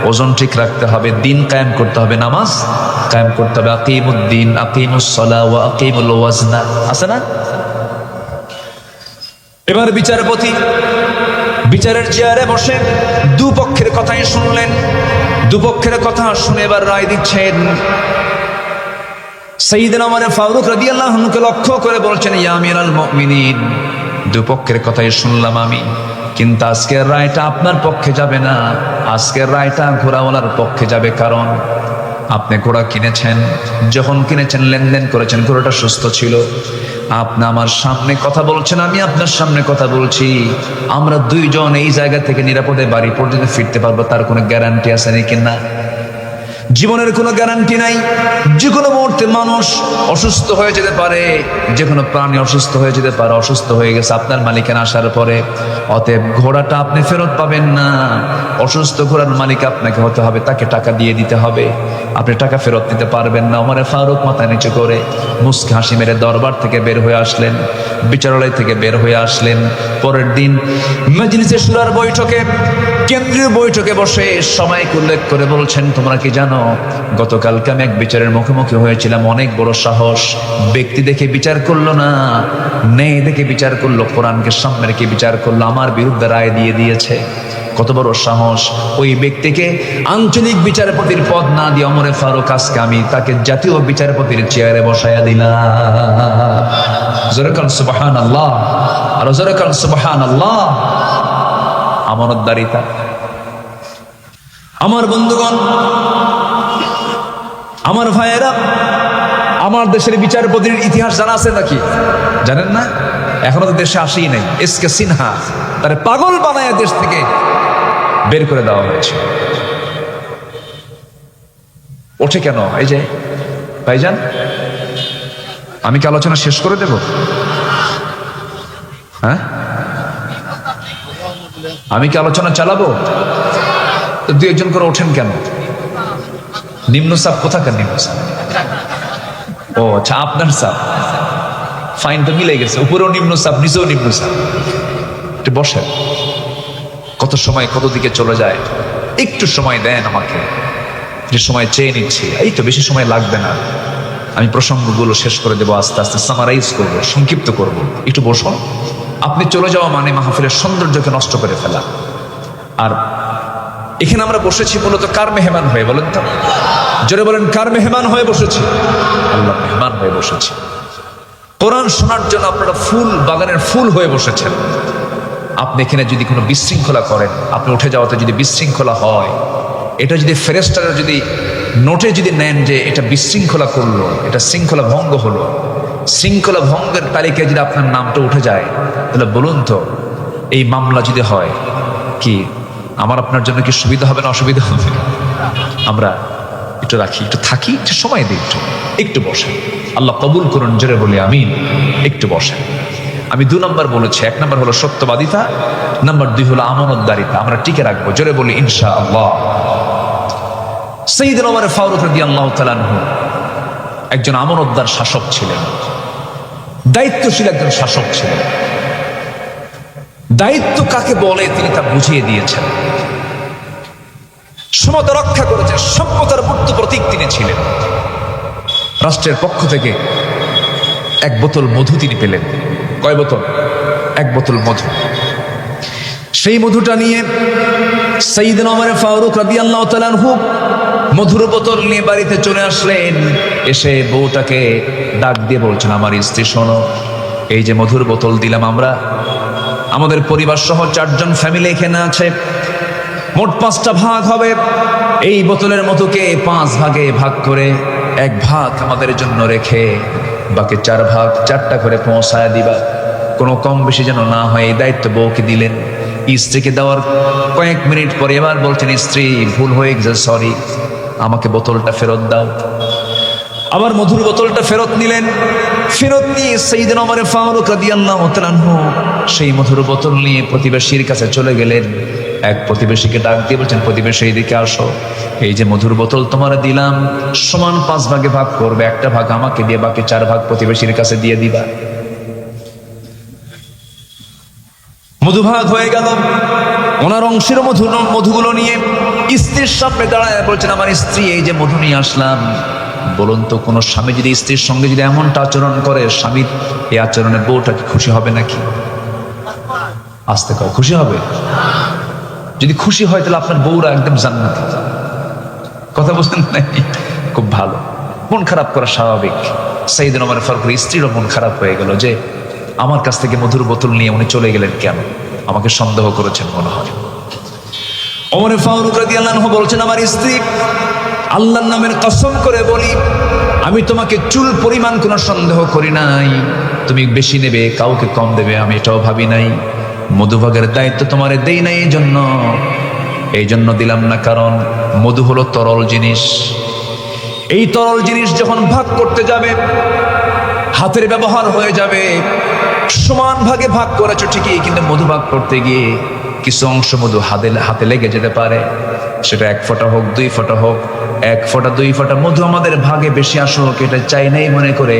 ওজন ঠিক রাখতে হবে, দিন কায়েম করতে হবে, নামাজ কায়েম করতে হবে, আকিমুদ্দিন আকিমুস সালাহ ওয়া আকিমুল ওয়াজনা, আছে না? এবার বিচারপতি বিচারের চেয়ারে বসে দুপক্ষের কথাই শুনলেন। দুপক্ষের কথা শুনে এবার রায় দিচ্ছেন। সাইয়েদনা ওমর ফারুক রাদিয়াল্লাহু আনহুকে লক্ষ্য করে বলছেন, ইয়া আমিরুল মুমিনিন, দুপক্ষের কথাই শুনলাম আমি, কিন্তু আজকের রায়টা আপনার পক্ষে যাবে না, আজকের রায়টা ঘোড়াওয়ালার পক্ষে যাবে। কারণ আপনি ঘোড়া কিনেছেন, যখন কিনেছেন লেনদেন করেছেন, ঘোড়াটা সুস্থ ছিল। আপনি আমার সামনে কথা বলছেন, আমি আপনার সামনে কথা বলছি, আমরা দুইজন এই জায়গা থেকে নিরাপদে বাড়ি পর্যন্ত ফিরতে পারবো, তার কোনো গ্যারান্টি আছে নাকি? না, জীবনের কোনো গ্যারান্টি নাই। যে কোনো মুহূর্তে মানুষ অসুস্থ হয়ে যেতে পারে, যে কোনো প্রাণী অসুস্থ হয়ে যেতে পারে। অসুস্থ হয়ে গেছে আপনার মালিকানা আসার পরে, অতএব ঘোড়াটা আপনি ফেরত পাবেন না। অসুস্থ ঘোড়ার মালিক আপনাকে হতে হবে, তাকে টাকা দিয়ে দিতে হবে, আপনি টাকা ফেরত নিতে পারবেন না। ওমর ফারুক মাথা নিচু করে মুস্কি হাসি মেরে দরবার থেকে বের হয়ে আসলেন, বিচারালয় থেকে বের হয়ে আসলেন। পরের দিন মজলিসে শুরার বৈঠকে, কেন্দ্রীয় বৈঠকে বসে সবাইকে উল্লেখ করে বলছেন, তোমরা কি জানো, গতকালকে আমি এক বিচারের মুখোমুখি হয়েছিলাম, অনেক বড় সাহস, ব্যক্তি দেখে বিচার করলো না, ন্যায় দেখে বিচার করলো, কোরআনকে সামনে রেখে বিচার করলো, আমার বিরুদ্ধে রায় দিয়ে দিয়েছে। কত বড় সাহস! ওই ব্যক্তিকে আঞ্চলিক বিচারপতির পদ না দিয়ে ওমর ফারুক আজকে আমি তাকে জাতীয় বিচারপতির চেয়ারে বসায়া দিলাম। জোরে কাল সুবহানাল্লাহ, আর জোরে কাল সুবহানাল্লাহ। আমানতদারিতা। আমার বন্ধুগণ, আমার ভাইয়েরা, আমার দেশের বিচারপতির ইতিহাস জানা আছে নাকি? জানেন না? এখনো তো দেশে আসেই নাই। এসকে সিনহা, তার পাগল বানায় দেশ থেকে বের করে দেওয়া হয়েছে। ওঠে কেন? এই যে ভাইজান, আমি কি আলোচনা শেষ করে দেব? হ্যাঁ, আমি কি আলোচনা চালাবো? তো দুই একজন করে ওঠেন কেন? নিম্ন সাপ কোথাকার নিম্ন সাপ? ও আচ্ছা, আপনার সাপ। ফাইন, তো মিলে গেছে, উপরেও নিম্ন সাপ, নিচেও নিম্ন সাপ। একটু বসেন। কত সময় কত দিকে চলে যায়, একটু সময় দেন আমাকে, যে সময় চেয়ে নিচ্ছি। এই তো বেশি সময় লাগবে না, আমি প্রসঙ্গগুলো শেষ করে দেবো, আস্তে আস্তে সামারাইজ করবো, সংক্ষিপ্ত করব। একটু বসুন। আপনি চলে যাওয়া মানে মাহফিলের সৌন্দর্যকে নষ্ট করে ফেলা। আর এখানে আমরা বসেছি মূলত কার মেহমান হয়ে বলেন তো? জোরে বলেন, কার মেহমান হয়ে বসেছি? আল্লাহ মেহমান হয়ে বসেছি। কোরআন শোনার জন্য আপনারা ফুল বাগানের ফুল হয়ে বসেছেন। আপনি এখানে যদি কোনো বিশৃঙ্খলা করেন, আপনি উঠে যাওয়াতে যদি বিশৃঙ্খলা হয়, এটা যদি ফেরেশতারা যদি নোটে যদি নেন যে এটা বিশৃঙ্খলা করলো, এটা শৃঙ্খলা ভঙ্গ হলো, শৃঙ্খলা ভঙ্গের তালিকায় যদি আপনার নামটা উঠে যায়, তাহলে বলুন তো এই মামলা যদি হয়, কি আমার আপনার জন্য কি সুবিধা হবে না অসুবিধা হবে? আমরা একটু রাখি, একটু থাকি, একটু সময় দিই, একটু বসেন। আল্লাহ কবুল করুন, জোরে বলি আমিন। একটু বসেন। আমি 2 নম্বর বলেছি। 1 নম্বর হলো সত্যবাদিতা, নাম্বার 2 হলো আমানতদারিতা। আমরা টিকে রাখবো, জোরে বলি ইনশাআল্লাহ। সাইয়েদনা ওমর ফারুক রাদিয়াল্লাহু তাআলা আনহু একজন আমানতদার শাসক ছিলেন, দায়িত্বশীল একজন শাসক ছিলেন। দায়িত্ব কাকে বলে তিনি তা বুঝিয়ে দিয়েছেন। সমতা রক্ষা করেছেন, সভ্যতার মূর্ত প্রতীক তিনি ছিলেন। রাষ্ট্রের পক্ষ থেকে 1 বোতল মধু তিনি পেলেন। কয় বোতল? 1 বোতল মধু। সেই মধুটা নিয়ে সাইয়েদনা ওমর ফারুক রাদিয়াল্লাহু তাআলা আনহু মধুর বোতল নিয়ে বাড়িতে চলে আসলেন। এসে বউটাকে ডাক দিয়ে বলছেন, আমার স্ত্রী শোনো, এই যে মধুর বোতল দিলাম, আমরা আমাদের পরিবার সহ 4 জন ফ্যামিলি এখানে আছে, মোট 5টা ভাগ হবে। এই বোতলের মধুকে 5 ভাগে ভাগ করে 1 ভাগ আমাদের জন্য রেখে বাকি 4 ভাগ 4টা করে পৌঁছায় দিবা, কোনো কম বেশি যেন না হয়। এই দায়িত্ব বউকে দিলেন। স্ত্রীকে দেওয়ার কয়েক মিনিট পরে এবার বলছেন, স্ত্রী ভুল হয়ে গেছে, সরি, আমাকে বোতলটা ফেরত দাও। আবার মধুর বোতলটা ফেরত নিলেন। ফেরত নিয়ে সাইয়েদনা ওমর ফারুক রাদিয়াল্লাহু তাআলা আনহু সেই মধুর বোতল নিয়ে প্রতিবেশীর কাছে চলে গেলেন। এক প্রতিবেশীকে ডাক দিয়ে বলছেন, প্রতিবেশী এদিকে আসো, এই যে মধুর বোতল তোমার দিলাম, সমান 5 ভাগে ভাগ করবে, 1টা ভাগ আমাকে দিয়ে বাকি 4 ভাগ প্রতিবেশীর কাছে দিয়ে দিবা। মধু ভাগ হয়ে গেল। ওনার অংশের মধুগুলো নিয়ে স্ত্রীর সামনে দাঁড়ায় বলছেন, আমার স্ত্রী, এই যে মধু নিয়ে আসলাম, বলুন তো কোনো স্বামী যদি স্ত্রীর সঙ্গে যদি এমনটা আচরণ করে, স্বামীর এই আচরণে বউটা কি খুশি হবে নাকি? আসতে কয়, খুশি হবে? যদি খুশি হয় তাহলে আপনার বউরা একদম জান্নাতি। কথা বলছেন নাকি? খুব ভালো। মন খারাপ করা স্বাভাবিক। সাইয়েদনা ওমর ফারুকের স্ত্রীরও মন খারাপ হয়ে গেল যে আমার কাছ থেকে মধুর বোতল নিয়ে উনি চলে গেলেন কেন, আমাকে সন্দেহ করেছেন মনে হয়। ওমর ফারুক রাদিয়াল্লাহু আনহু বলছেন, আমার স্ত্রী, আল্লাহর নামের কসম করে বলি, আমি তোমাকে চুল পরিমাণ কোনো সন্দেহ করি নাই। তুমি বেশি নেবে, কাউকে কম দেবে, আমি এটাও ভাবি নাই। মধুভাগের দায়িত্ব তোমারে দেই নাই এই জন্য দিলাম না, কারণ মধু হলো তরল জিনিস। এই তরল জিনিস যখন ভাগ করতে যাবে, হাতের ব্যবহার হয়ে যাবে। সমান ভাগে ভাগ করেছো ঠিকই, কিন্তু মধু ভাগ করতে গিয়ে কিছু অংশ মধু হাতে লেগে যেতে পারে। সেটা 1 ফোঁটা হোক, 2 ফোঁটা হোক, 1 ফোঁটা 2 ফোঁটা মধু আমাদের ভাগে বেশি আসুক, এটা চাই নাই মনে করে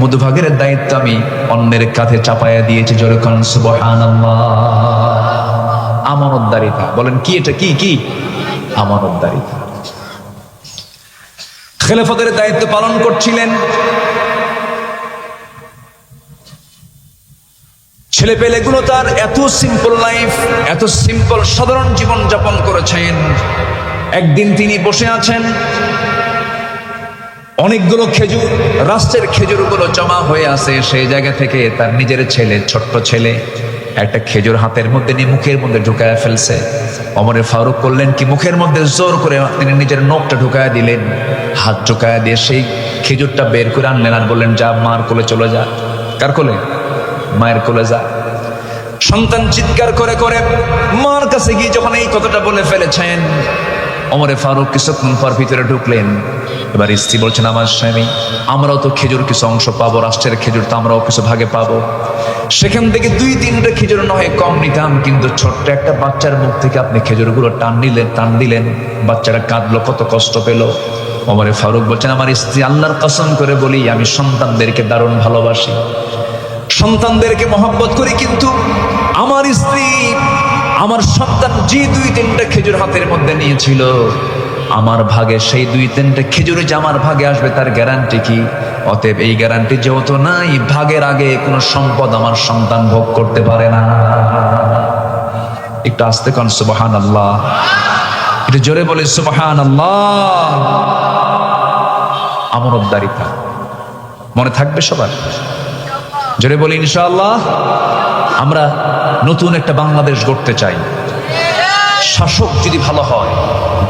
মধু ভাগের দায়িত্ব আমি অন্যের কাঁধে চাপায়া দিয়েছি। জোরে কোন সুবহানাল্লাহ। আমানতদারিতা। বলেন কি এটা? কি আমানতদারিতা। খেলাফতের দায়িত্ব পালন করছিলেন। ছেলে পেলেগুলো তার এত সিম্পল লাইফ, এত সিম্পল সাধারণ জীবন যাপন করেছেন। একদিন তিনি বসে আছেন, অনেকগুলো খেজুর, রাষ্ট্রের খেজুরগুলো জমা হয়ে আছে। সেই জায়গা থেকে তার নিজের ছেলে, ছোট্ট ছেলে, একটা খেজুর হাতের মধ্যে নিয়ে মুখের মধ্যে ঢুকায় ফেলছে। ওমর ফারুক করলেন কি, মুখের মধ্যে জোর করে তিনি নিজের নখটা ঢুকায় দিলেন। হাত ঢুকায় দিয়ে সেই খেজুরটা বের করে আনলেন আর বললেন, যা মার কোলে চলে যা। কার কোলে? মায়ের কোলে যা। সন্তান চিৎকার করে করে মার কাছে গিয়ে যখন এই কথাটা বলে ফেলেছেন, ওমর ফারুক কিছুক্ষণ পর ভিতরে ঢুকলেন। এবার স্ত্রী বলছেন, আমার স্বামী, আমরাও তো খেজুর কিছু অংশ পাবো, রাষ্ট্রের খেজুর তো আমরাও কিছু ভাগে পাবো। সেখান থেকে 2-3টা খেজুর নয় কম নিতাম, কিন্তু ছোট্ট একটা বাচ্চার মুখ থেকে আপনি খেজুরগুলো টান দিলেন, বাচ্চারা কাঁদলো, কত কষ্ট পেল। ওমর ফারুক বলছেন, আমার স্ত্রী, আল্লাহর কসম করে বলি, আমি সন্তানদেরকে দারুণ ভালোবাসি, সন্তানদেরকে মহব্বত করি, কিন্তু আমার স্ত্রী, আমার সন্তান যে 2-3টা খেজুর হাতের মধ্যে নিয়েছিল, আমার ভাগে সেই 2-3টা খেজুরে যে আমার ভাগে আসবে তার গ্যারান্টি কি? অতএব এই গ্যারান্টি যেহেতু নাই, ভাগের আগে কোনো সম্পদ আমার সন্তান ভোগ করতে পারে না। একটু আস্তে কন সুবহানাল্লাহ, একটু জোরে বলে সুবহানাল্লাহ। আমানতদারিতা মনে থাকবে সবার, জোরে বলি ইনশাআল্লাহ। আমরা নতুন একটা বাংলাদেশ গড়তে চাই। শাসক যদি ভালো হয়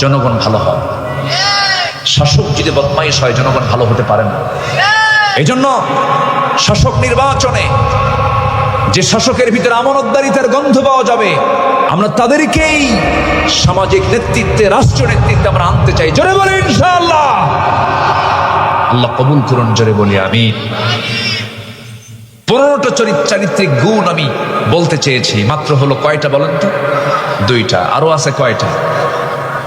জনগণ ভালো হয়, শাসক যদি বদমাইশ হয় জনগণ ভালো হতে পারে না। এই জন্য শাসক নির্বাচনে যে শাসকের ভিতরে আমানতদারিতার গন্ধ পাওয়া যাবে, আমরা তাদেরকেই সামাজিক নেতৃত্বে, রাষ্ট্র নেতৃত্বে আমরা আনতে চাই। জোরে বলি ইনশাআল্লাহ। আল্লাহ কবুল করুন, জোরে বলি আমিন। 15টা চারিত্রিক গুণ আমি বলতে চেয়েছি, মাত্র হলো কয়টা বলেন তো? 2টা। আরো আছে কয়টা?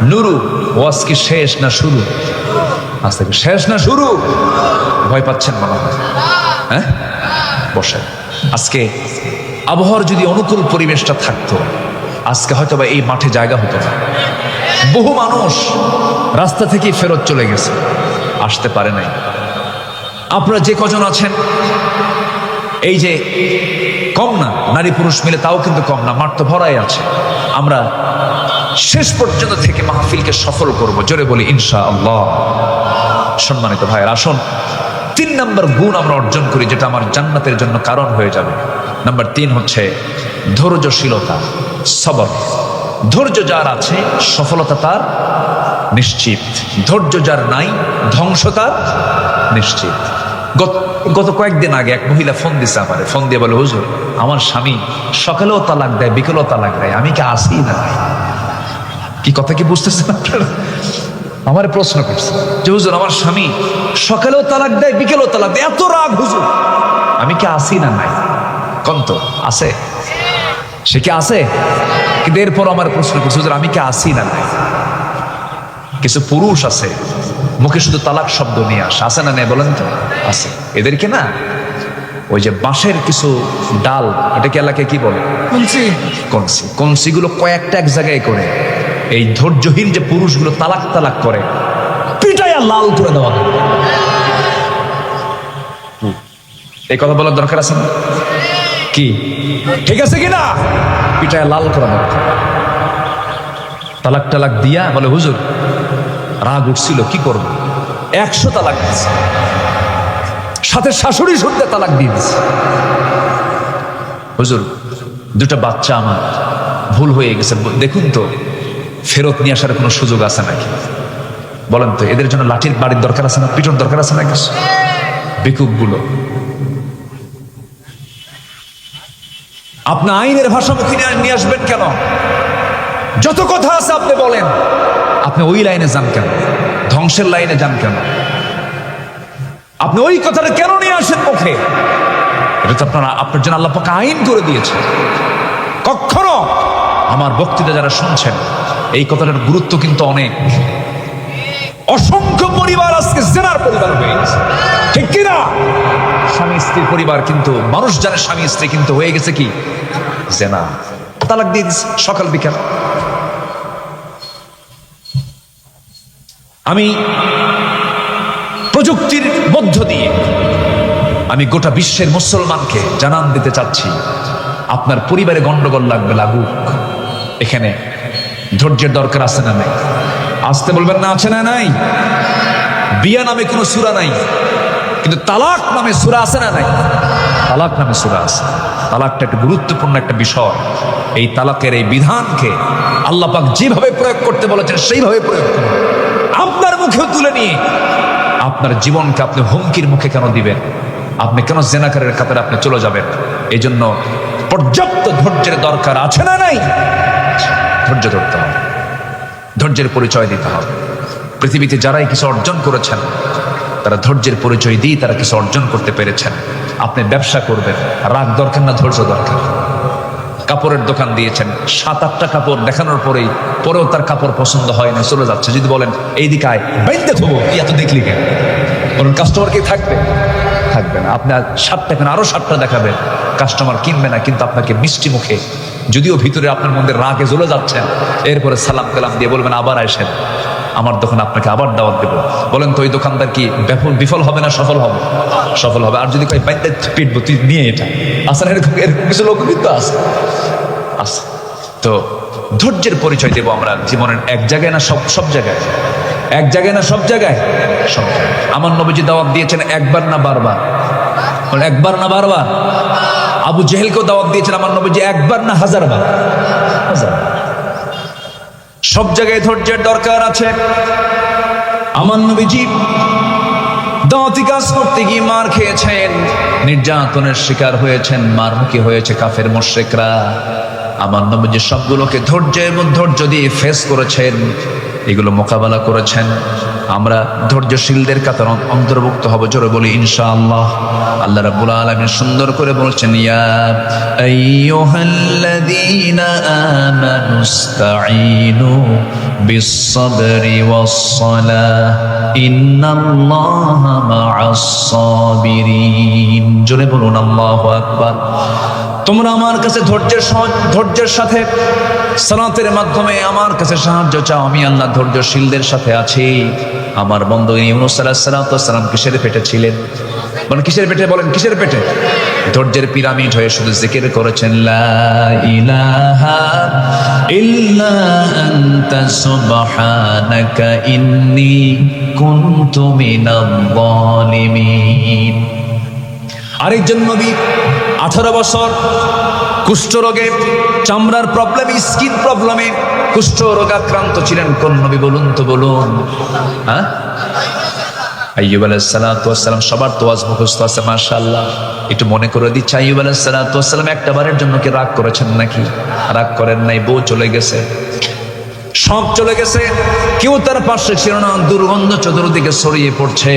নুরু। ওয়াজ কি শেষ না শুরু? আজকে শেষ না শুরু? ভয় পাচ্ছেন মনে হয়, হ্যাঁ? বসেন। আজকে আবহাওয়ার যদি অনুকূল পরিবেশটা থাকতো, আজকে হয়তো বা এই মাঠে জায়গা হতো না। বহু মানুষ রাস্তা থেকে ফেরত চলে গেছে, আসতে পারে নাই। আপনারা যে কজন আছেন, এই যে কম না, নারী পুরুষ মিলে তাও কিন্তু কম না, মাঠ তো ভরাই আছে। আমরা শেষ পর্যন্ত থেকে মাহফিলকে সফল করব, জোরে বলি ইনশাআল্লাহ। সম্মানিত ভাইয়ের, আসুন 3 নম্বর গুণ আমরা অর্জন করি, যেটা আমার জান্নাতের জন্য কারণ হয়ে যাবে। নাম্বার 3 হচ্ছে ধৈর্যশীলতা, সবর। ধৈর্য যার আছে সফলতা তার নিশ্চিত, ধৈর্য যার নাই ধ্বংস তার নিশ্চিত। গত কয়েকদিন আগে এক মহিলা ফোন দিছে আমারে, ফোন দিয়ে বলে, হুজুর আমার স্বামী সকালেও তালাক দেয়, বিকেলেও তালাক দেয়, আমি কি আসি না? কি কথা কি বুঝতেছেন আপনারা? আমার প্রশ্ন করছে যে হুজুর আমার স্বামী সকালেও তালাক দেয়, বিকেলেও তালাক দেয়, এত রাগ হুজুর, আমি কি আসি না? নাই কন্ত আছে, সে কি আছে? কিন্তু এরপর আমার প্রশ্ন করছে, হুজুর আমি কি আসি না? নাই। কিছু পুরুষ আছে মুখে শুধু তালাক শব্দ নিয়ে আসে, আছে না? নেই বলেন তো? আছে। এদেরকে না ওই যে বাঁশের কিছু ডাল, এটাকে এলাকায় কি বলে? কনসি। কনসি। কনসিগুলো কয়েকটা এক জায়গায় করে এই ধৈর্যহীন যে পুরুষগুলো তালাক তালাক করে, পিটাইয়া লাল করে দেওয়া। এই কথা বলার দরকার আছে না? কি ঠিক আছে কিনা? পিটাইয়া লাল করা দরকার। তালাক টালাক দিয়া বলে, হুজুর রাগ উঠছিল, কি করব? 100 তালাক দিচ্ছে, সাথে শাশুড়ি শুনতে তালাক দিয়ে দিচ্ছে। হুজুর 2টা বাচ্চা আমার ভুল হয়ে গেছে, দেখুন তো ফেরত নিয়ে আসার কোনো সুযোগ আছে নাকি? বলেন তো, এদের জন্য লাঠির বাড়ির দরকার আছে না? পিঠর দরকার আছে না? কিছু বেকুবগুলো। আপনি আইনের ভাষামুখী নিয়ে আসবেন কেন? যত কথা আছে আপনি বলেন, আপনি ওই লাইনে যান কেন? ধ্বংসের লাইনে যান কেন? আপনি ওই কথাটা কেন নিয়ে আসেন মুখে? এটা তো আপনার জন্য আল্লাহ পাক আইন করে দিয়েছে। কখনো আমার বক্তৃতা যারা শুনছেন, এই কথাটার গুরুত্ব কিন্তু অনেক। অসংখ্য পরিবার আজকে জেনার পরিবার হয়ে গেছে, ঠিক কিনা? স্বামী স্ত্রীর পরিবার, কিন্তু মানুষ জানে স্বামী স্ত্রী, কিন্তু হয়ে গেছে কি? জেনা। তালাক দিয়ে দিচ্ছে সকাল বিকাল। আমি প্রযুক্তির মধ্য দিয়ে আমি গোটা বিশ্বের মুসলমানকে জানান দিতে চাচ্ছি, আপনার পরিবারে গন্ডগোল লাগবে, লাগুক, এখানে ধৈর্যের দরকার আছে না নাই? আসতে বলবেন না, আছে না নাই? বিয়া নামে কোনো সূরা নাই, কিন্তু তালাক নামে সূরা আছে না নাই? তালাক নামে সূরা আছে। তালাকটা একটা গুরুত্বপূর্ণ একটা বিষয়। এই তালাকের এই বিধানকে আল্লাহ পাক যেভাবে প্রয়োগ করতে বলেছেন সেইভাবে প্রয়োগ করুন। আপনার মুখেও তুলে নিয়ে আপনার জীবনকে আপনি হুমকির মুখে কেন দিবেন? আপনি কেন জেনাকারের কাতারে আপনি চলে যাবেন? এই জন্য পর্যাপ্ত ধৈর্যের দরকার আছে না নাই? ধৈর্য ধরতে হবে, ধৈর্যের পরিচয় দিতে হবে। পৃথিবীতে যারাই কিছু অর্জন করেছেন, তারা ধৈর্যের পরিচয় দিয়ে তারা কিছু অর্জন করতে পেরেছেন। আপনি ব্যবসা করবেন, রাগ দরকার না ধৈর্য দরকার? কাপড়ের দোকান দিয়েছেন, 7-8টা কাপড় দেখানোর পরেও তার কাপড় পছন্দ হয় না, চলে যাচ্ছে। যদি বলেন এই দিকে আয়, বাইন্দে থবো, এত দেখলি কেন? বলুন কাস্টমার কি থাকবে? থাকবে না। আপনি 7টা কেন, আরো 7টা দেখাবেন, কাস্টমার কিনবে না। কিন্তু আপনাকে মিষ্টি মুখে, যদিও ভিতরে আপনার মধ্যে রাগে জ্বলে যাচ্ছেন, এরপরে সালাম কালাম দিয়ে বলবেন আবার আসেন আমার দোকানে, আপনাকে আবার দাওয়াত দেবো। বলেন তো ওই দোকানদার কি বিফল হবে না সফল হবে? সফল হবে। আর যদি কই বাইন্দে পিটবো, তুই নিয়ে এটা আসলে, এরকম কিছু লোক কিন্তু আছে। তো তো ধৈর্যের পরিচয় দেব আমরা জীবনের এক জায়গায় না সব জায়গায়, এক জায়গায় না সব জায়গায়, সব জায়গায়। আমার নবীজি দাওয়াত দিয়েছেন একবার না বারবার, একবার না বারবার। আবু জেহেলকেও দাওয়াত দিয়েছেন আমার নবীজি একবার না হাজারবার, হাজার। সব জায়গায় ধৈর্যের দরকার আছে। আমার নবীজি দাওয়াতি কাজ করতে গিয়ে মার খেয়েছেন, নির্যাতনের শিকার হয়েছেন, মারমুখী হয়েছে কাফের মুশরিকরা। আমার নবীজি সবগুলোকে ধৈর্য দিয়ে ফেস করেছেন, এগুলো মোকাবেলা করেছেন। আমরা ধৈর্যশীলদের কাতার অন্তর্ভুক্ত হব, জোরে বলি ইনশাআল্লাহ। আল্লাহ রাব্বুল আলামিন সুন্দর করে বলছেন, ইয়া আইয়ুহাল্লাযীনা আমানুস্তাঈনু বিস-সাবরি ওয়াস-সালাহ ইন্নাল্লাহা মা'আস সাবিরিন। জোরে বলুন আল্লাহু আকবার। তোমরা আমার কাছে ধৈর্যের সাথে সালাতের মাধ্যমে আমার কাছে সাহায্য চাও, আমি আল্লাহ ধৈর্যশীলদের সাথে আছি। আমার বন্ধু ইউনূস আলাইহিস সালাম কিসের পেটে ছিলেন? মানে কিসের পেটে? বলেন কিসের পেটে? ধৈর্যের পিরামিড হয়ে শুধু জিকির করেছেন, লা ইলাহা ইল্লা আনতা সুবহানাকা ইন্নী কুনতু মিনাল যালিমিন। আরেকজন নবী 18 বছর কুষ্ঠরোগে, চামড়ার প্রবলেম, স্কিন প্রবলেমে কুষ্ঠ রোগাক্রান্ত ছিলেন। কোন নবী বলুন তো, বলুন? হ্যাঁ, আইয়ুব আলাইহিস সালাতু ওয়াস সালাম। সবার তো ওয়াজ মুখস্থ আছে মাশাআল্লাহ। একটু মনে করে দিচ্ছি, আইয়ুব আলাইহিস সালাতু ওয়াস সালাম একটা বারের জন্য কি রাগ করেছেন নাকি? রাগ করেন নাই। বউ চলে গেছে, সব চলে গেছে, কেউ তার পাশে ছিল না, দুর্গন্ধ চতুর্দিকে ছড়িয়ে পড়ছে।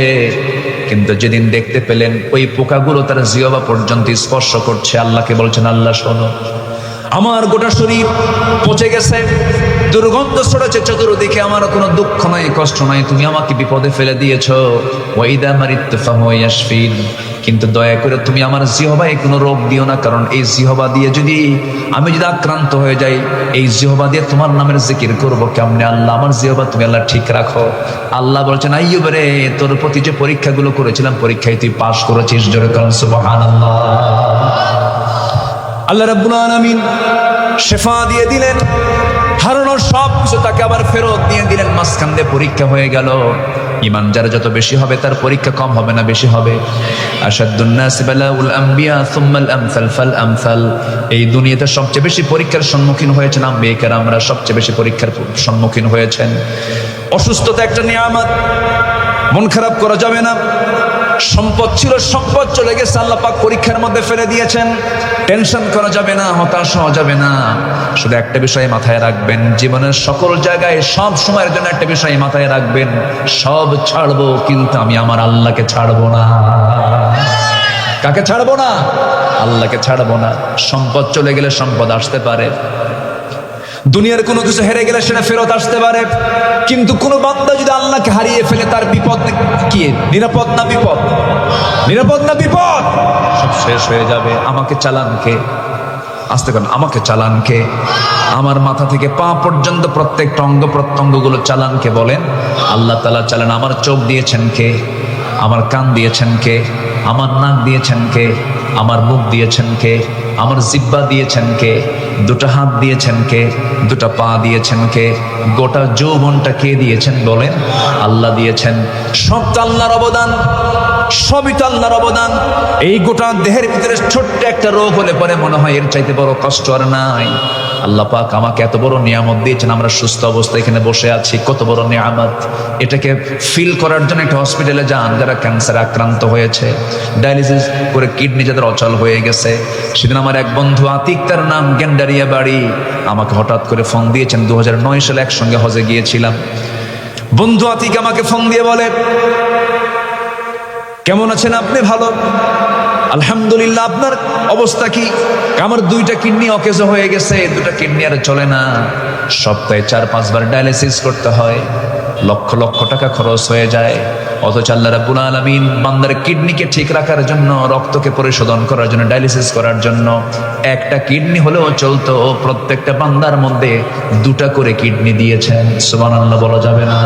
কিন্তু যেদিন দেখতে পেলেন ওই পোকাগুলো তার জিহ্বা পর্যন্ত স্পর্শ করছে, আল্লাহকে বলছেন, আল্লাহ শোনো, আমার গোটা শরীর পচে গেছে, দুর্গন্ধ ছড়াচ্ছে চতুর্দিকে, আমার কোনো দুঃখ নাই, কষ্ট নাই, তুমি আমাকে বিপদে ফেলে দিয়েছো। ওয়াইদা মারিতু ফাহুয়া ইয়াশফিন, কিন্তু দয়া করে তুমি আমার জিহ্বায় কোনো রোগ দিও না, কারণ এই জিহ্বা দিয়ে আমি যদি আক্রান্ত হয়ে যাই, এই জিহ্বা দিয়ে তোমার নামের জিকির করবো কেমনে? আল্লাহ, আমার জিহ্বা তুমি আল্লাহ ঠিক রাখো। আল্লাহ বলছেন, আইয়ুব রে, তোর প্রতি যে পরীক্ষাগুলো করেছিলাম, পরীক্ষায় তুই পাস করেছিস। জোরে বলেন সুবহানাল্লাহ। আল্লাহ রাব্বুল আলামিন শিফা দিয়ে দিলেন, হারানোর সব কিছু তাকে আবার ফেরত দিয়ে দিলেন। মাঝখান দিয়ে পরীক্ষা হয়ে গেল। ঈমান যার যত বেশি হবে তার পরীক্ষা কম হবে না, বেশি হবে। আশাদ্দুন নাসি বালাউল আম্বিয়া সুম্মাল আমসাল ফাল আমসাল। এই দুনিয়াতে সবচেয়ে বেশি পরীক্ষার সম্মুখীন হয়েছেন আম্বিয়া কেরামরা, সবচেয়ে বেশি পরীক্ষার সম্মুখীন হয়েছেন। অসুস্থতা একটা নিয়ামত, মন খারাপ করা যাবে না। সম্পদ ছিল, সম্পদ চলে গেছে, আল্লাহ পাক পরীক্ষার মধ্যে ফেলে দিয়েছেন। টেনশন করা যাবে না, হতাশ হওয়া যাবে না। শুধু একটা বিষয় মাথায় রাখবেন, জীবনের সকল জায়গায় সব সময়ের জন্য একটা বিষয় মাথায় রাখবেন, সব ছাড়বো কিন্তু আমি আমার আল্লাহকে ছাড়বো না। কাকে ছাড়বো না? আল্লাহকে ছাড়বো না। সম্পদ চলে গেলে সম্পদ আসতে পারে, দুনিয়ার কোনো কিছু হেরে গেলে সেটা ফেরত আসতে পারে, কিন্তু কোনো বান্দা যদি আল্লাহকে হারিয়ে ফেলে তার বিপদ কি? নিরাপদ না বিপদ? নিরাপদ না বিপদ? সব শেষ হয়ে যাবে। আমাকে চালান কে? আসতে করেন, আমাকে চালান কে? আমার মাথা থেকে পা পর্যন্ত প্রত্যেকটা অঙ্গ প্রত্যঙ্গগুলো চালান কে? বলেন আল্লাহ তাআলা চালান। আমার চোখ দিয়েছেন কে? আমার কান দিয়েছেন কে? আমার নাক দিয়েছেন কে? আমার মুখ দিয়েছেন কে? আমার জিহ্বা দিয়েছেন কে? দুটো হাত দিয়েছেন কে? দুটো পা দিয়েছেন কে? গোটা যৌবনটা কে দিয়েছেন? বলেন আল্লাহ দিয়েছেন। সব তো আল্লাহর অবদান, সবই তো আল্লাহর অবদান। এই গোটা দেহের ভিতরে ছোট্ট একটা রোগ হলে পরে মনে হয় এর চাইতে বড় কষ্ট আর নাই। আল্লাহ পাক আমাকে এত বড় নিয়ামত দিয়েছেন, আমরা সুস্থ অবস্থায় এখানে বসে আছি, কত বড় নিয়ামত। এটাকে ফিল করার জন্য একটা হসপিটালে যান, যারা ক্যান্সার আক্রান্ত হয়েছে, ডায়ালিসিস করে কিডনি যাদের অচল হয়ে গেছে। সেদিন আমার এক বন্ধু আতিক, তার নাম, গেন্ডারিয়া বাড়ি, আমাকে হঠাৎ করে ফোন দিয়েছেন। 2009 সালে একসঙ্গে হজে গিয়েছিলাম। বন্ধু আতিক আমাকে ফোন দিয়ে বলে, কেমন আছেন আপনি? ভালো আলহামদুলিল্লাহ। আপনার অবস্থা কি? আমার 2টা কিডনি অকেজ হয়ে গেছে, 2টা কিডনি আর চলে না, সপ্তাহে 4-5 বার ডায়ালিসিস করতে হয়, লক্ষ লক্ষ টাকা খরচ হয়ে যায়। অথচ আল্লাহ রাব্বুল আলামিন বান্দার কিডনিকে ঠিক রাখার জন্য, রক্তকে পরিশোধন করার জন্য, ডায়ালিসিস করার জন্য একটা কিডনি হলেও চলতো, প্রত্যেকটা বান্দার মধ্যে 2টা করে কিডনি দিয়েছেন। সুবহানাল্লাহ বলা যাবে না?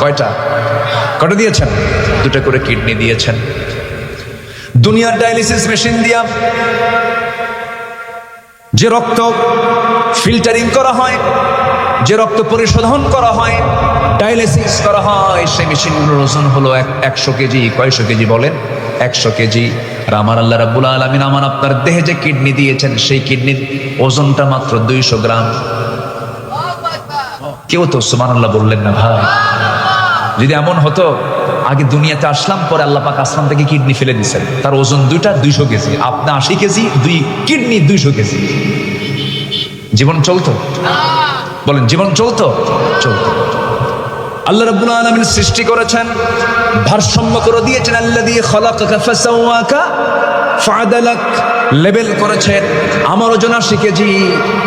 কয়টা দিয়েছেন? 2টা করে কিডনি দিয়েছেন। দুনিয়ার ডায়ালিসিস মেশিন দিয়া যে রক্ত ফিল্টারিং করা হয়, যে রক্ত পরিশোধন করা হয়, ডায়ালিসিস করা হয়, সেই মেশিনগুলোর ওজন হলো 100 কেজি। কয়শো কেজি বলেন? 100 কেজি। আর আমার আল্লাহ রাব্বুল আলামিন আমার আপনার দেহে যে কিডনি দিয়েছেন, সেই কিডনির ওজনটা মাত্র 200 গ্রাম। কেউ তো সুবহানাল্লাহ বললেন না ভাই। যদি এমন হতো, আগে দুনিয়াতে আসলাম, পরে আল্লাহ পাক আসলাম থেকে কিডনি ফেলে দিচ্ছেন, তার ওজন 200 কেজি, আপনি 80 কেজি, 2 কিডনি 200 কেজি, জীবন চলতো? বলেন, জীবন চলতো? চলতো। আল্লাহ রাব্বুল আলামিন সৃষ্টি করেছেন, ভারসাম্য করে দিয়েছেন। আল্লাযী খালাকাকা ফাসাওয়াকা ফাআদালাক, লেভেল করেছেন। আমার ওজন 80 কেজি,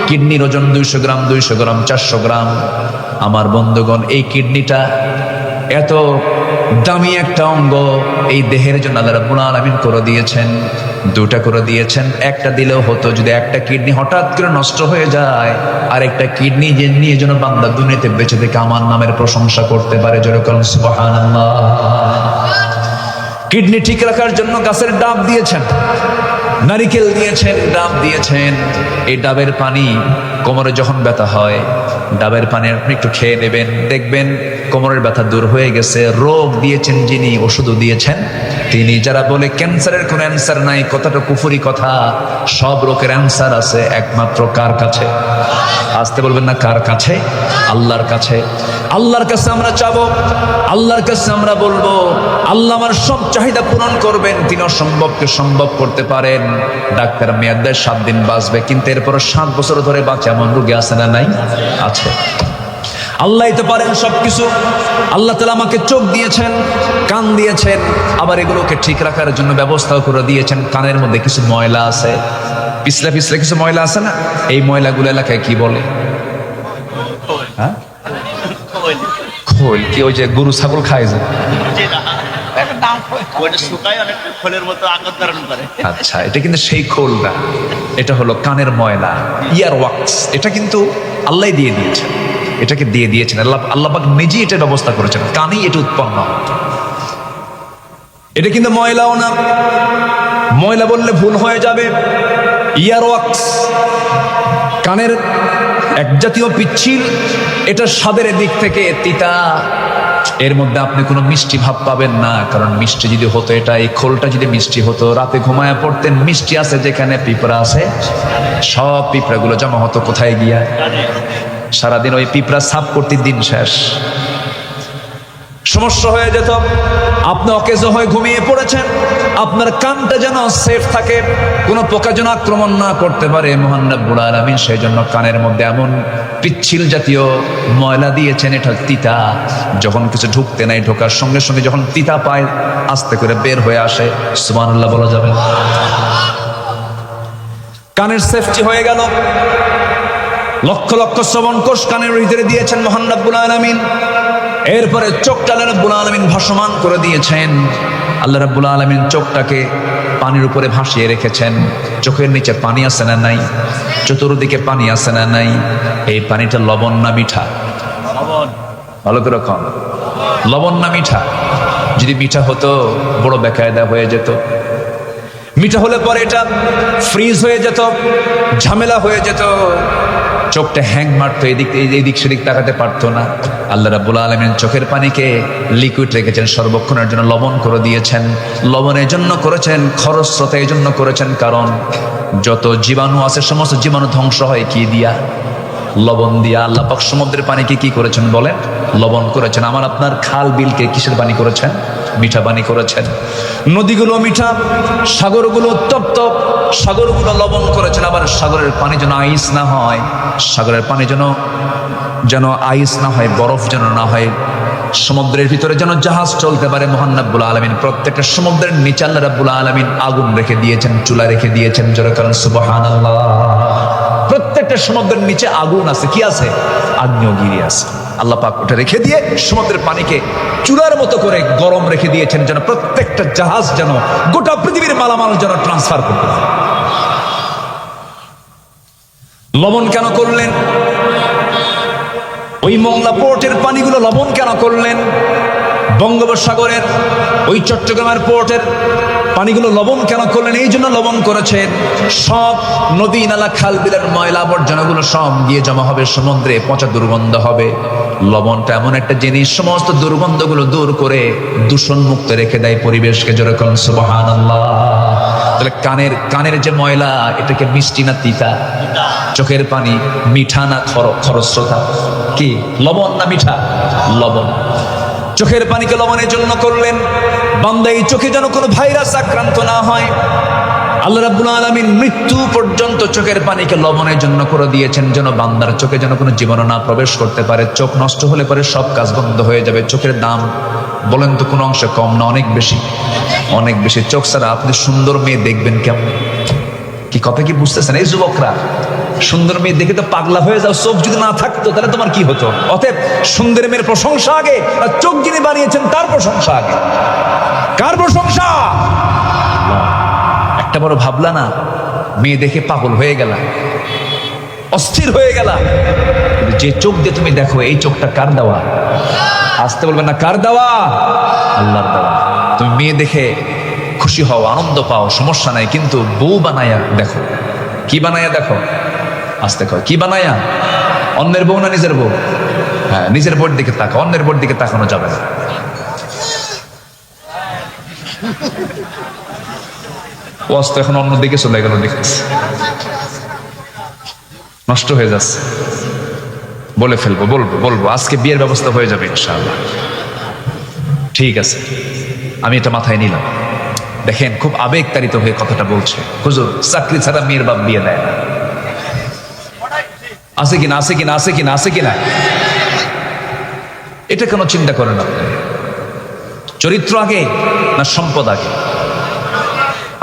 কিডনির ওজন 200 গ্রাম, 200 গ্রাম 400 গ্রাম। আমার বন্ধুগণ, এই কিডনিটা এত দামি একটা অঙ্গ, এই দেহের জন্য আল্লাহ রাব্বুল আলামিন করে দিয়েছেন। 2টা করে দিয়েছেন, একটা দিলেও হতো। যদি একটা কিডনি হঠাৎ করে নষ্ট হয়ে যায়, আর একটা কিডনি যে নিয়ে যেন বান্দা দুনিয়াতে বেঁচে থেকে আমার নামের প্রশংসা করতে পারে, যেরকম সুবহানাল্লাহ। কিডনি ঠিক রাখার জন্য গাছের ডাব দিয়েছেন, নারিকেল দিয়েছেন, ডাব দিয়েছেন। এই ডাবের পানি কোমরে যখন ব্যথা হয়, ডাবের পানি আপনি একটু খেয়ে নেবেন, দেখবেন কোমরের ব্যথা দূর হয়ে গেছে। রোগ দিয়েছেন যিনি, ওষুধও দিয়েছেন তিনি। যারা বলে ক্যান্সারের কোনো অ্যান্সার নাই, কথাটা কুফরি কথা। সব রোগের অ্যান্সার আছে একমাত্র কার কাছে? আসতে বলবেন না, কার কাছে? আল্লাহর কাছে। আল্লাহর কাছে আমরা চাবো, আল্লাহর কাছে আমরা বলবো, আল্লাহ আমার সব চাহিদা পূরণ করবেন। তিনি অসম্ভবকে সম্ভব করতে পারেন। ডাক্তার মেয়াদ দেয় 7 দিন বাঁচবে, কিন্তু এরপর 7 বছর ধরে বাঁচে এমন রোগী আছে না নাই? আছে। আল্লাহ তো পারেন সবকিছু। আল্লাহ তাআলা আমাকে চোখ দিয়েছেন, কান দিয়েছেন, আবার এগুলোকে ঠিক রাখার জন্য ব্যবস্থাও করে দিয়েছেন। কানের মধ্যে কিছু ময়লা আছে, পিছলে পিছলে কিছু ময়লা আছে না? এই ময়লাগুলো এলাকায় কি বলে? হ্যাঁ, খোল। কি ওই যে গরু ছাগল খায় যে? আচ্ছা, এটা কিন্তু সেই খোল না, এটা হলো কানের ময়লা, ইয়ার ওয়াক্স। এটা কিন্তু আল্লাহ দিয়ে দিয়েছেন, এটাকে দিয়ে দিয়েছেন আল্লাহ পাক নিজেই এটা ব্যবস্থা করেছেন, কানেই এটা উৎপন্ন। এটা কিন্তু ময়লাও না, ময়লা বললে ভুল হয়ে যাবে। ইয়ার ওয়াক্স কানের এক জাতীয় পিচ্ছিল, এটা স্বাদের দিক থেকে তিতা। এর মধ্যে আপনি কোনো মিষ্টি ভাব পাবেন না, কারণ মিষ্টি যদি হতো, এটা এই খোলটা যদি মিষ্টি হতো, রাতে ঘুমায় পড়তেন, মিষ্টি আছে যেখানে পিঁপড়া আছে, সব পিঁপড়াগুলো জমা হতো কোথায় গিয়া? সারাদিন ওই পিঁপড়া সাফ করতে দিন শেষ, সমস্যা হয়ে যেত। আপনি অকেজো হয়ে ঘুমিয়ে পড়েছেন, আপনার কানটা যেন সেফ থাকে, কোনো পোকা যেন আক্রমণ না করতে পারে মহান রব্বুল আলামিন সেই জন্য কানের মধ্যে এমন পিচ্ছিল জাতীয় ময়লা দিয়েছেন। এটা তিতা, যখন কিছু ঢুকতে নাই, ঢোকার সঙ্গে সঙ্গে যখন তিতা পায়, আস্তে করে বের হয়ে আসে। সুবহানাল্লাহ বলা যাবে? কানের সেফটি হয়ে গেল। লক্ষ লক্ষ শ্রবণ কোষ কানের ভিতরে দিয়েছেন মহান রব্বুল আলামিন। এরপরে চোখটা আল্লাহ রাব্বুল আলামিন ভাসমান করে দিয়েছেন। আল্লাহ রাব্বুল আলামিন চোখটাকে পানির উপরে ভাসিয়ে রেখেছেন। চোখের নিচে পানি আছে না নাই? চতুর্দিকে পানি আছে না নাই? এই পানিটা লবণ না মিঠা? ভালো করে কম, লবণ না মিঠা? যদি মিঠা হতো বড় বেকায়দা হয়ে যেত। মিঠা হলে পরে এটা ফ্রিজ হয়ে যেত, ঝামেলা হয়ে যেত, চোখটা হ্যাং মারতো, এদিক সেদিক তাকাতে পারতো না। আল্লাহ রাব্বুল আলামিন চোখের পানিকে লিকুইড রেখেছেন সর্বক্ষণের জন্য, লবণ করে দিয়েছেন। লবণের জন্য করেছেন, খরস্রোতা এই জন্য করেছেন, কারণ যত জীবাণু আছে সমস্ত জীবাণু ধ্বংস হয় কি দিয়া? লবণ দিয়া। আল্লাহ পাক সমুদ্রের পানিকে কি করেছেন বলেন? লবণ করেছেন। আমার আপনার খাল বিলকে কিসের পানি করেছেন? মিঠা পানি করেছেন। নদীগুলো মিঠা, সাগরগুলো তপ্ত, সাগরগুলো লবণ করেছেন। আবার সাগরের পানি যেন আইস না হয়, সাগরের পানি যেন আইস না হয়, বরফ যেন না হয়, সমুদ্রের ভিতরে যেন জাহাজ চলতে পারে। মহান রব্বুল আলামিন প্রত্যেকটা সমুদ্রের নিচে আল্লাহ রাব্বুল আলামিন আগুন রেখে দিয়েছেন, চুলা রেখে দিয়েছেন। জোরে কারণ সুবহানাল্লাহ। প্রত্যেকটা সমুদ্রের নিচে আগুন আছে, কি আছে? আগ্নেয়গিরি আছে। আল্লাহ পাক ওটা রেখে দিয়ে সমুদ্রের পানিকে চুলার মতো করে গরম রেখে দিয়েছেন, যেন প্রত্যেকটা জাহাজ যেন গোটা পৃথিবীর মালামাল যেন ট্রান্সফার করতে পারে। লবণ কেন করলেন? ওই মংলা পোর্টের পানিগুলো লবণ কেন করলেন? বঙ্গোপসাগরের ওই চট্টগ্রামের পোর্টের পানিগুলো লবণ কেন করলেন? এই জন্য লবণ করেছেন, সব নদী নালা খাল বিলের ময়লা আবর্জনাগুলো সব গিয়ে জমা হবে সমুদ্রে, পচা দুর্গন্ধ হবে। লবণটা এমন একটা জিনিস, সমস্ত দুর্গন্ধগুলো দূর করে দূষণ মুক্ত রেখে দেয় পরিবেশকে। যেরকম সুবহানাল্লাহ। তাহলে কানের যে ময়লা, এটাকে মিষ্টি না তিতা? চোখের পানি মিঠা না খরস্রোতা? কি লবণ না মিঠা? লবণ। চোখের পানিকে লবণের জন্য করলেন, বান্দা এই চোখে যেন কোনো ভাইরাস আক্রান্ত না হয়। আল্লাহ রাব্বুল আলামিন মৃত্যু পর্যন্ত চোখের পানিকে লবণের জন্য করে দিয়েছেন, যেন বান্দার চোখে যেন কোনো জীবাণু না প্রবেশ করতে পারে। চোখ নষ্ট হলে পরে সব কাজ বন্ধ হয়ে যাবে। চোখের দাম বলেন তো কোনো অংশে কম না অনেক বেশি? অনেক বেশি। চোখ ছাড়া আপনি সুন্দর মেয়ে দেখবেন কেমন? কি কথা কি বুঝতেছেন? এই যুবকরা, সুন্দর মেয়ে দেখে তো পাগলা হয়ে যাও। চোখ যদি না থাকতো তাহলে তোমার কি হতো? অতএব সুন্দর মেয়ের প্রশংসা আগে, আর চোখ যিনি বানিয়েছেন তার প্রশংসা আগে। কার প্রশংসা? একটা বড় ভাবলা না, মেয়ে দেখে পাগল হয়ে গেলা, অস্থির হয়ে গেলা। যে চোখ দিয়ে তুমি দেখো, এই চোখটা কার দেওয়া? আসতে বলবেন না, কার দেওয়া? আল্লাহর দেওয়া। তুমি মেয়ে দেখে খুশি হও, আনন্দ পাও, সমস্যা নাই, কিন্তু বউ বানায়া দেখো। কি বানায়া দেখো? আসতে কয় কি বানায়া? অন্যের বউ না নিজের বউ? হ্যাঁ, নিজের বউর দিকে তাকা, অন্যের বউর দিকে তাকানো যাবে না। অস্ত এখন অন্যদিকে চলে গেল, দেখতেছি নষ্ট হয়ে যাচ্ছে। বলে ফেলবো, বলবো আজকে বিয়ের ব্যবস্থা হয়ে যাবে ইনশাআল্লাহ। ঠিক আছে, আমি এটা মাথায় নিলাম। দেখেন খুব আবেগতাড়িত হয়ে কথাটা বলছে। হুজুর, চাকরি ছাড়া মেয়ের বাপ বিয়ে দেয় না। আছে কিনা? আছে কিনা? আছে কিনা? আছে কিনা? এটা কেন চিন্তা করেন আপনি? চরিত্র আগে না সম্পদ আগে?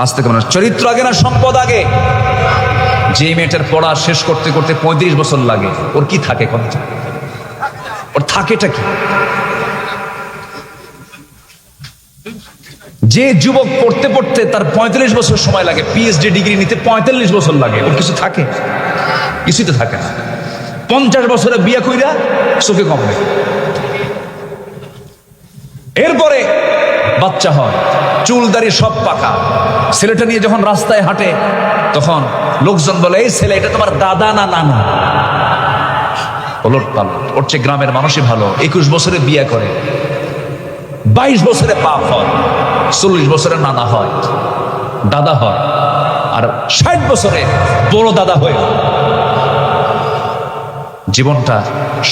আসতে কেমন? চরিত্র আগে না সম্পদ আগে? যে মেয়েটার পড়া শেষ করতে করতে 35 বছর লাগে, ওর কি থাকে? কথা ওর থাকেটা কি? যে যুবক পড়তে পড়তে তার 45 বছর সময় লাগে, পিএইচডি ডিগ্রি নিতে 45 বছর লাগে, ওর কিছু থাকে? কিছুই তো থাকে না। 50 বছরে বিয়ে কইরা চোখে কম নেই, এরপরে বাচ্চা হয়, চুল দাড়ি সব পাকা। ছেলেটা নিয়ে যখন রাস্তায় হাঁটে তখন লোকজন বলে, এই ছেলে এটা তোমার দাদা না নানা? ওলট পালট। ওর চেয়ে গ্রামের মানুষই ভালো। 21 বছরে বিয়ে করে, 22 বছরে বাপ হয়, 40 বছরে নানা হয়, দাদা হয়, আর 60 বছরে বড় দাদা হয়ে। জীবনটা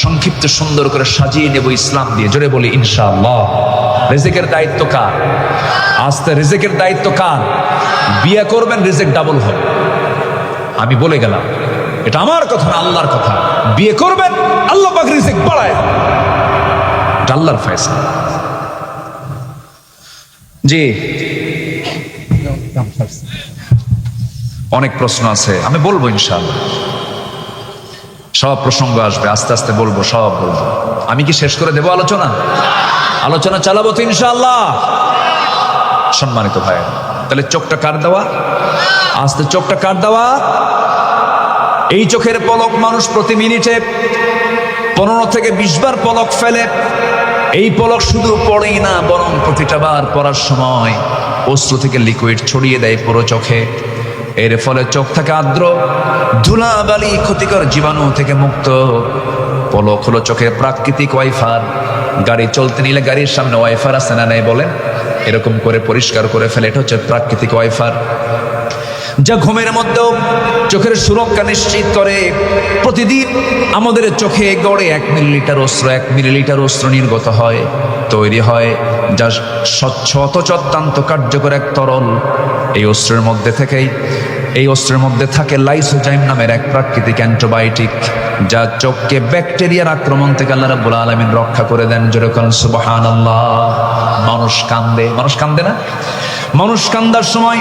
সংক্ষিপ্ত সুন্দর করে সাজিয়ে নেব ইসলাম দিয়ে। জোরে বলি ইনশাআল্লাহ। রিজিকের দায়িত্ব কার? আস্তে রিজিকের দায়িত্ব কার? বিয়ে করবেন, রিজিক ডাবল হবে। আমি বলে গেলাম, এটা আমার কথা না, আল্লাহর কথা। বিয়ে করবেন, আল্লাহ পাক রিজিক বাড়ায়, এটা আল্লাহর ফয়সালা। জি, অনেক প্রশ্ন আছে, আমি বলবো ইনশাআল্লাহ। সব প্রসঙ্গ আসবে, আস্তে আস্তে বলবো, সব বলবো। আমি কি শেষ করে দেবো আলোচনা? আলোচনা চালাবো তো ইনশাআল্লাহ। সম্মানিত ভাই, তাহলে চোখটা কার দেওয়া? আস্তে, চোখটা কার দেওয়া? এই চোখের পলক মানুষ প্রতি মিনিটে 15 থেকে 20 বার পলক ফেলে। এই পলক শুধু পড়েই না, বরং প্রতিটা বার পড়ার সময় অশ্রু থেকে লিকুইড ছড়িয়ে দেয় পুরো চোখে। এর ফলে চোখ থেকে আর্দ্র ধুলাবালি ক্ষতিকর জীবাণু থেকে মুক্ত। পলক হলো চোখের প্রাকৃতিক ওয়াইফার। গাড়ি চলতে নিলে গাড়ির সামনে ওয়াইফার আছে না নাই বলেন? এরকম করে পরিষ্কার করে ফেলে, এটা হচ্ছে প্রাকৃতিক ওয়াইফার, যা ঘুমের মধ্যেও চোখের সুরক্ষা নিশ্চিত করে। প্রতিদিন আমাদের চোখে গড়ে 1 মিলিলিটার অস্ত্র, 1 মিলিলিটার অস্ত্র নির্গত হয়, তৈরি হয়, যা স্বচ্ছ অথচ অত্যন্ত কার্যকর এক তরল। এই অস্ত্রের মধ্যে থাকে লাইসোজাইম নামের এক প্রাকৃতিক অ্যান্টিবায়োটিক, যা চোখকে ব্যাকটেরিয়ার আক্রমণ থেকে আল্লাহ রাব্বুল আলামিন রক্ষা করে দেন। যেরকম সুবহানাল্লাহ। মানুষ কান্দে না? মানুষ কান্দার সময়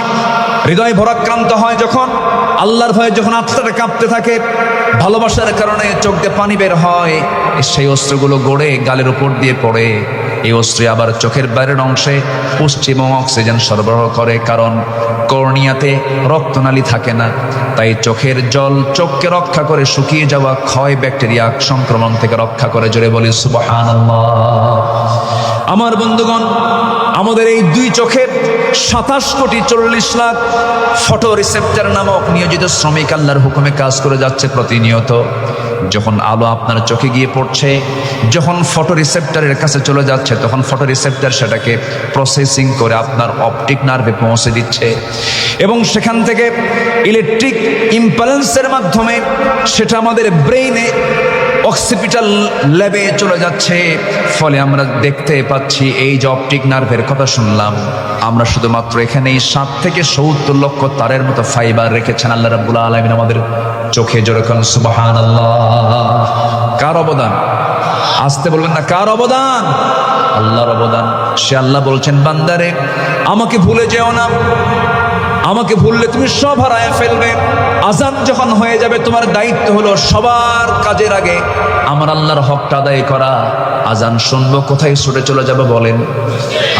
হৃদয় ভরাক্রান্ত হয় যখন, আল্লাহর ভয়ে যখন আত্মাটা কাঁপতে থাকে, ভালোবাসার কারণে চোখ দিয়ে পানি বের হয়, সেই অস্ত্রগুলো গড়ে গালের উপর দিয়ে পড়ে। এই অস্ত্র আবার চোখের বাইরের অংশে পশ্চিম অক্সিজেন সরবরাহ করে, কারণ কর্নিয়াতে রক্তনালী থাকে না। তাই চোখের জল চোখকে রক্ষা করে, শুকিয়ে যাওয়া ক্ষয় ব্যাকটেরিয়া সংক্রমণ থেকে রক্ষা করে। জোরে বলি সুবহানাল্লাহ। আমার বন্ধুগণ, আমাদের এই দুই চোখে 27,40,00,000 ফটো রিসেপ্টর নামক নিয়োজিত শ্রমিক আল্লাহর হুকুমে কাজ করে যাচ্ছে প্রতিনিয়ত। যখন আলো আপনার চোখে গিয়ে পড়ছে, যখন ফটো রিসেপ্টরের কাছে চলে যাচ্ছে, তখন ফটো রিসেপ্টর সেটাকে প্রসেসিং করে আপনার অপটিক নার্ভে পৌঁছে দিচ্ছে এবং সেখান থেকে ইলেকট্রিক ইম্পালসের মাধ্যমে সেটা আমাদের ব্রেইনে অক্সিপিটাল ল্যাবে চলে যাচ্ছে। ফলে আমরা দেখতে পাচ্ছি, এই যে অপটিক নার্ভের কথা শুনলাম, আমরা শুধুমাত্র এখানেই 60 থেকে 70 লক্ষ তারের মতো ফাইবার রেখেছেন আল্লাহ রাব্বুল আলামিন আমাদের চোখে। যেরকম সুবহানাল্লাহ। কার অবদান? আসতে বলবেন না, কার অবদান? আল্লাহর অবদান। সে আল্লাহ বলছেন, বান্দারে আমাকে ভুলে যেও না, আমাকে ভুললে তুমি সব হারায় ফেলবে। আজান যখন হয়ে যাবে, তোমার দায়িত্ব হলো সবার কাজের আগে আমার আল্লাহর হকটা আদায় করা। আজান শুনবো, কোথায় ছুটে চলে যাব বলেন?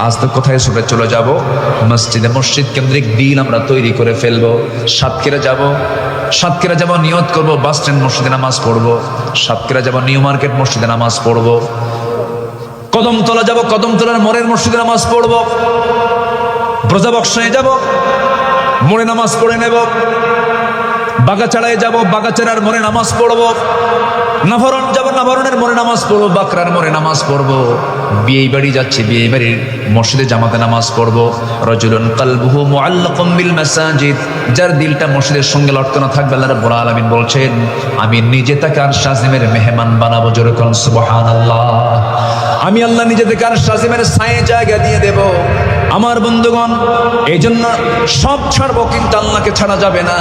আজ তো কোথায় ছুটে চলে যাব? মসজিদে। মসজিদ কেন্দ্রিক দিন আমরা তৈরি করে ফেলবো। সাতক্ষীরা যাব, নিয়ত করব বাস স্ট্যান্ড মসজিদে নামাজ পড়বো। সাতক্ষীরা যাব, নিউ মার্কেট মসজিদে নামাজ পড়বো। কদমতলা যাব, কদমতলার মোড়ের মসজিদে নামাজ পড়বো। ব্রজাবক্সায় যাব, মোড়ে নামাজ পড়ে নেব। বাগাচাড়ায় যাব, বাগাচাড়ার মোড়ে নামাজ পড়বো। নাভরণ যাব, নাভরণের মোড়ে নামাজ পড়বো। বাকরার মোড়ে নামাজ পড়বো। বিয়ে বাড়ি যাচ্ছি, বিয়ে বাড়ির মসজিদে জামাতে নামাজ পড়বো। রাজুলুন কালবুহু মুআল্লাকুম বিল মাসাজিদ, যার দিলটা মসজিদের সঙ্গে লটকানো থাকবে, আল্লাহ রাব্বুল আলামিন বলছেন আমি নিজে তাকে আরশ আজিমের মেহমান বানাবো। জোরে বলুন সুবহানাল্লাহ। আমি আল্লাহ নিজে থেকে আরশ আজিমের ছায়ে জায়গা দিয়ে দেব। আমার বন্ধুগণ, এই জন্য সব ছাড়বো, কিন্তু আল্লাহকে ছাড়া যাবে না।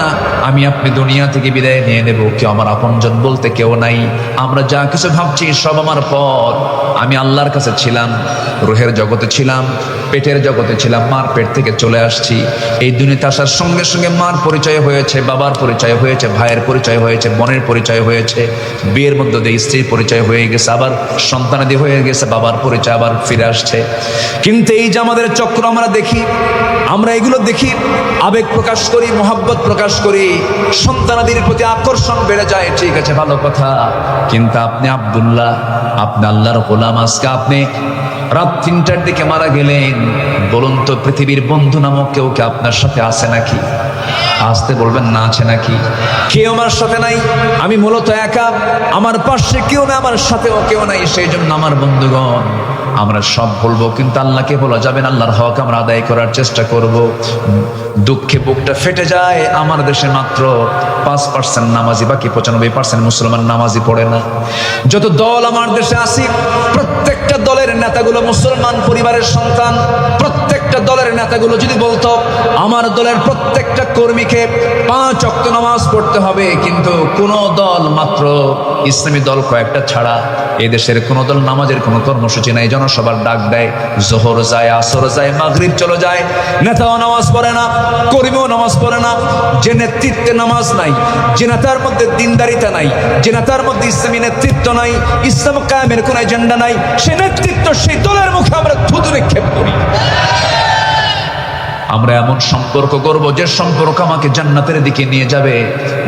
আমি আপনি দুনিয়া থেকে বিদায় নিয়ে নেব, কেউ আমার আপনজন বলতে কেউ নাই। আমরা যা কিছু ভাবছি সব আমার পর। আমি আল্লাহর কাছে ছিলাম, রুহের জগতে ছিলাম, পেটের জগতে ছিলাম, মার পেট থেকে চলে আসছি। এই দুনিয়াতে আসার সঙ্গে সঙ্গে মার পরিচয় হয়েছে, বাবার পরিচয় হয়েছে, ভাইয়ের পরিচয় হয়েছে, বোনের পরিচয় হয়েছে, বিয়ের মধ্যে দিয়ে স্ত্রীর পরিচয় হয়ে গেছে, আবার সন্তানাদি হয়ে গেছে, বাবার পরিচয় আবার ফিরে আসছে। কিন্তু এই যে আমাদের চক্র আমরা দেখি, আমরা এগুলো দেখি, আবেগ প্রকাশ করি, মহব্বত প্রকাশ করি, সন্তানাদির প্রতি আকর্ষণ বেড়ে যায়। ঠিক আছে, ভালো কথা, কিন্তু আপনি আব্দুল্লাহ, আপনি আল্লাহর গোলাম, আজকে আপনি রাত 3টার দিকে মারা গেলেন। বলুন তো, পৃথিবীর বন্ধু নামক কেউ কে আপনার সাথে আছে নাকি? আসতে বলবেন না, আছে নাকি? কেউ আমার সাথে নাই। আমি মূলত একা, আমার পাশে কেউ না, আমার সাথেও কেউ নাই। সেই জন্য আমার বন্ধুগণ, আমরা সব বলবো, কিন্তু আল্লাহকে বলা যাবে না। আল্লাহর হক আমরা আদায় করার চেষ্টা করব। দুঃখে বুকটা ফেটে যায়, আমার দেশে মাত্র 5% নামাজি, বাকি 95% মুসলমান নামাজি পড়ে না। যত দল আমার দেশে আছে, প্রত্যেকটা দলের নেতাগুলো মুসলমান পরিবারের সন্তান। প্রত্যেকটা দলের নেতাগুলো যদি বলতো আমার দলের প্রত্যেকটা কর্মীকে 5 ওয়াক্ত নামাজ পড়তে হবে, কিন্তু কোন দল, মাত্র ইসলামী দল কয়েকটা ছাড়া, এই দেশের কোন দল নামাজের কোনো কর্মসূচি নাই। জনসভার ডাক দেয়, জোহর যায়, আসর যায়, মাগরিব চলে যায়, নেতাও নামাজ পড়ে না, কর্মীও নামাজ পড়ে না। যে নেতৃত্বে নামাজ নাই, যে নেতার মধ্যে দিনদারিতা নাই, যে নেতার মধ্যে ইসলামী নেতৃত্ব নাই, ইসলাম কায়েমের কোন এজেন্ডা নাই, সে নেতৃত্ব, সেই দলের মুখে আমরা থুতু নিক্ষেপ করি। আমরা এমন সম্পর্ক করব যে সম্পর্ক আমাকে জান্নাতের দিকে নিয়ে যাবে।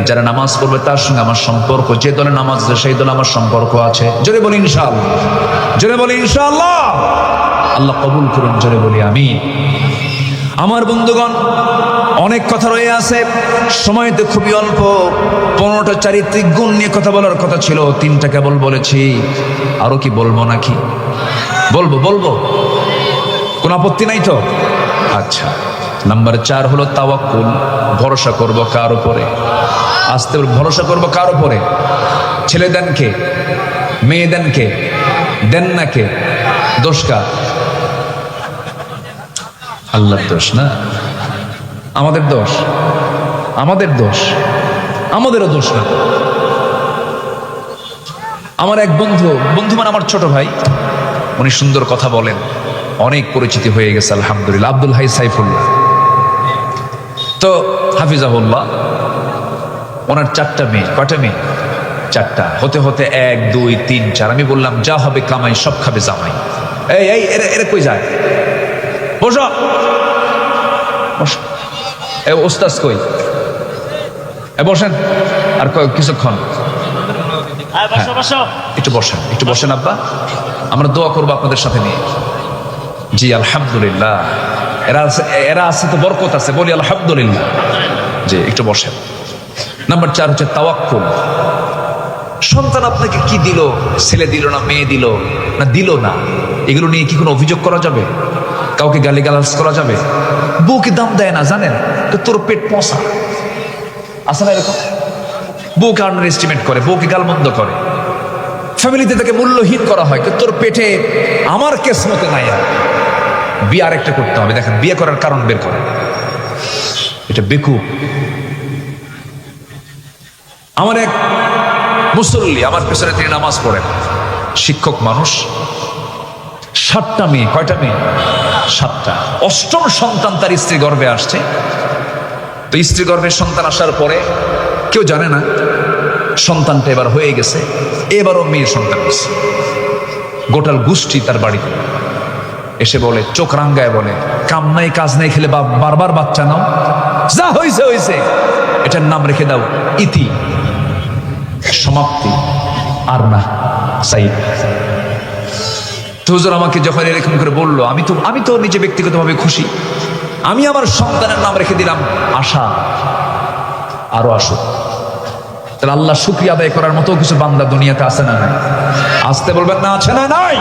যারা নামাজ পড়বে তার সঙ্গে আমার সম্পর্ক, যে দলে নামাজ আছে সেই দলে আমার সম্পর্ক আছে। জোরে বলি ইনশাআল্লাহ, জোরে বলি ইনশাআল্লাহ। আল্লাহ কবুল করুন, জোরে বলি আমিন। আমার বন্ধুগণ, অনেক কথা রয়ে আছে, সময় তো খুবই অল্প। 15টা চারিত্রিক গুণ নিয়ে কথা বলার কথা ছিল, 3টা কেবল বলেছি। আরো কি বলবো নাকি? বলবো, কোন আপত্তি নাই তো? আচ্ছা, নাম্বার 4 হলো তাওয়াক্কুল। ভরসা করব কার উপরে? আসতে ভরসা করব কার উপরে? ছেলে দেন কে? মেয়ে দেন কে? দেন না কে? দোষ কার? আল্লাহর দোষ না, আমাদের দোষ? আমাদের দোষ? আমাদেরও দোষ না। আমার এক বন্ধু মানে আমার ছোট ভাই, উনি সুন্দর কথা বলেন, অনেক পরিচিতি হয়ে গেছে আলহামদুলিল্লাহ। আব্দুল হাই সাইফুল্লাহ, তো হাফিজাহুল্লাহ, ওনার 4টা মেয়ে। কয়টা মেয়ে? 4টা। হতে হতে 1, 2, 3, 4। আমি বললাম যা হবে কামাই, সব খাবে জামাই। এই এরা কই যায়? বসো, ওস্তাদ কই? বসেন আর কিছুক্ষণ, একটু বসেন আব্বা, আমরা দোয়া করবো আপনাদের সাথে নিয়ে। জি আলহামদুলিল্লাহ, এরা আছে তো বরকত আছে, বলি আলহামদুলিল্লাহ। জি একটু বসেন। নাম্বার 4 হচ্ছে তাওয়াক্কুল। সন্তান আপনাকে কি দিল, ছেলে দিল না মেয়ে দিল না দিল না, এগুলো নিয়ে কি কোনো অভিযোগ করা যাবে? কাউকে গালিগালাজ করা যাবে? বউকে দাম দেয় না জানেন তো, তোর পেট পচা আছে না এরকম? বউকে আন্ডার এস্টিমেট করে, বউকে গালমন্দ করে, ফ্যামিলিতে তাকে মূল্যহীন করা হয়, তোর পেটে আমার কেসমতে নাই। আর বিয়ে আরেকটা করতে হবে, দেখেন বিয়ে করার কারণ বের করে, এটা বেকুব। আমার এক মুসল্লি আমার পেছনে তিনি নামাজ পড়েন, শিক্ষক মানুষ, 7টা মেয়ে। কয়টা মেয়ে? 7টা। 8ম সন্তান তার স্ত্রী গর্ভে আসছে। তো স্ত্রী গর্ভের সন্তান আসার পরে কেউ জানে না সন্তানটা এবার হয়ে গেছে, এবারও মেয়ের সন্তান হয়েছে। গোটাল গোষ্ঠী তার বাড়িতে এসে বলে, চোখ রাঙ্গায় বলে, কাম নাই কাজ নাই খেলে বারবার বাচ্চা নাও, যা হয়েছে হয়েছে, এটার নাম রেখে দাও ইতি, সমাপ্তি, আর না সাইদ। তো হুজুর আমাকে যখন এরকম করে বললো, আমি তো নিজে ব্যক্তিগতভাবে খুশি। আমি আমার সন্তানের নাম রেখে দিলাম আশা, আরো আসুক। তাহলে আল্লাহ শুকরিয়া আদায় করার মতো কিছু বান্দা দুনিয়াতে আছে না নাই? আসতে বলবেন না আছে না নাই?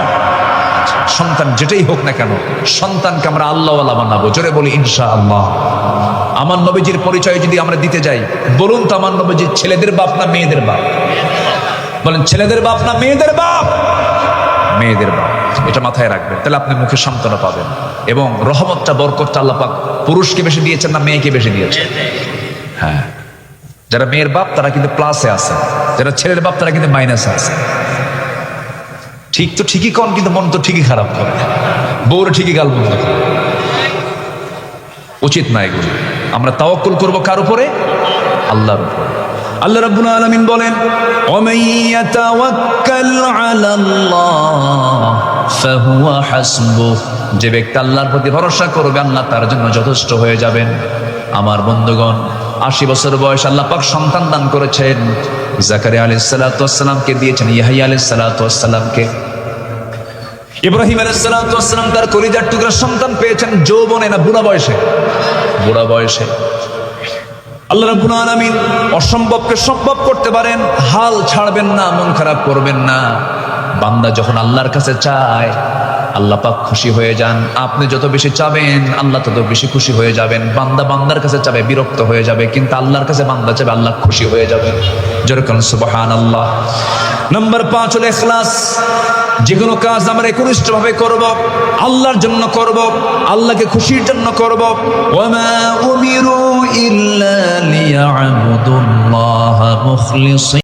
সন্তান যেটাই হোক না কেন, সন্তানকে আমরা আল্লাহওয়ালা বানাবো। জোরে বলি ইনশাআল্লাহ। আমার নবীজির পরিচয় যদি আমরা দিতে যাই, বলুন তো আমার নবীজির ছেলেদের বাপ না মেয়েদের বাপ? বলেন ছেলেদের বাপ না মেয়েদের বাপ? মেয়েদের বাপ। এটা মাথায় রাখবেন, তাহলে আপনি মুখে সান্ত্বনা পাবেন। এবং রহমতটা বরকতটা আল্লাহ পাক পুরুষকে বেশি দিয়েছেন না মেয়েকে বেশি দিয়েছেন? হ্যাঁ, যারা মেয়ের বাপ তারা কিন্তু প্লাসে আছে, যারা ছেলের বাপ তারা কিন্তু মাইনাসে আছে। ঠিক তো ঠিকই কন, কিন্তু মন তো ঠিকই খারাপ করে, বউরে ঠিকই গাল বন্ধ করে। উচিত না এগুলো। আমরা তাওয়াক্কুল করব কার উপরে? আল্লাহর উপরে। আল্লাহ রাব্বুল আলামিন বলেন, ওয়ামান ইয়াতাওয়াক্কাল আলাল্লাহ ফাহুয়া হাসবুহ। যে ব্যক্তি আল্লাহর প্রতি ভরসা করবে, আল্লাহ তার জন্য যথেষ্ট হয়ে যাবেন। আমার বন্ধুগণ, 80 বছর বয়স আল্লাহ পাক সন্তান দান করেছেন। জাকারিয়া আলাইহিস সালাতু ওয়াস সালামকে দিয়েছেন, ইয়াহইয়া আলাইহিস সালাতু ওয়াস সালামকে। ইব্রাহিম আলাইহিস সালাতু ওয়াস সালাম তার কলিজার টুকরা সন্তান পেয়েছেন যৌবনে না বুড়া বয়সে? বুড়া বয়সে। আল্লাহ রাব্বুল আলামিন অসম্ভবকে সম্ভব করতে পারেন। হাল ছাড়বেন না, মন খারাপ করবেন না। বান্দা যখন আল্লাহর কাছে চায়, আল্লাহ পাক খুশি হয়ে যান। আপনি যত বেশি চাবেন, আল্লাহ তত বেশি খুশি হয়ে যাবেন। বান্দা বান্দার কাছে চাবে, বিরক্ত হয়ে যাবে, কিন্তু আল্লাহর কাছে বান্দা চাবে, আল্লাহ খুশি হয়ে যাবেন। যেরকম সুবহানাল্লাহ। নাম্বার 5 হলো ইখলাস। যে কোনো কাজ আমরা একনিষ্ঠভাবে করব, আল্লাহর জন্য করব, আল্লাহকে খুশির জন্য করব। ওয়ামা উমিরু ইল্লা লিয়াবুদুল্লাহ মুখলিসিন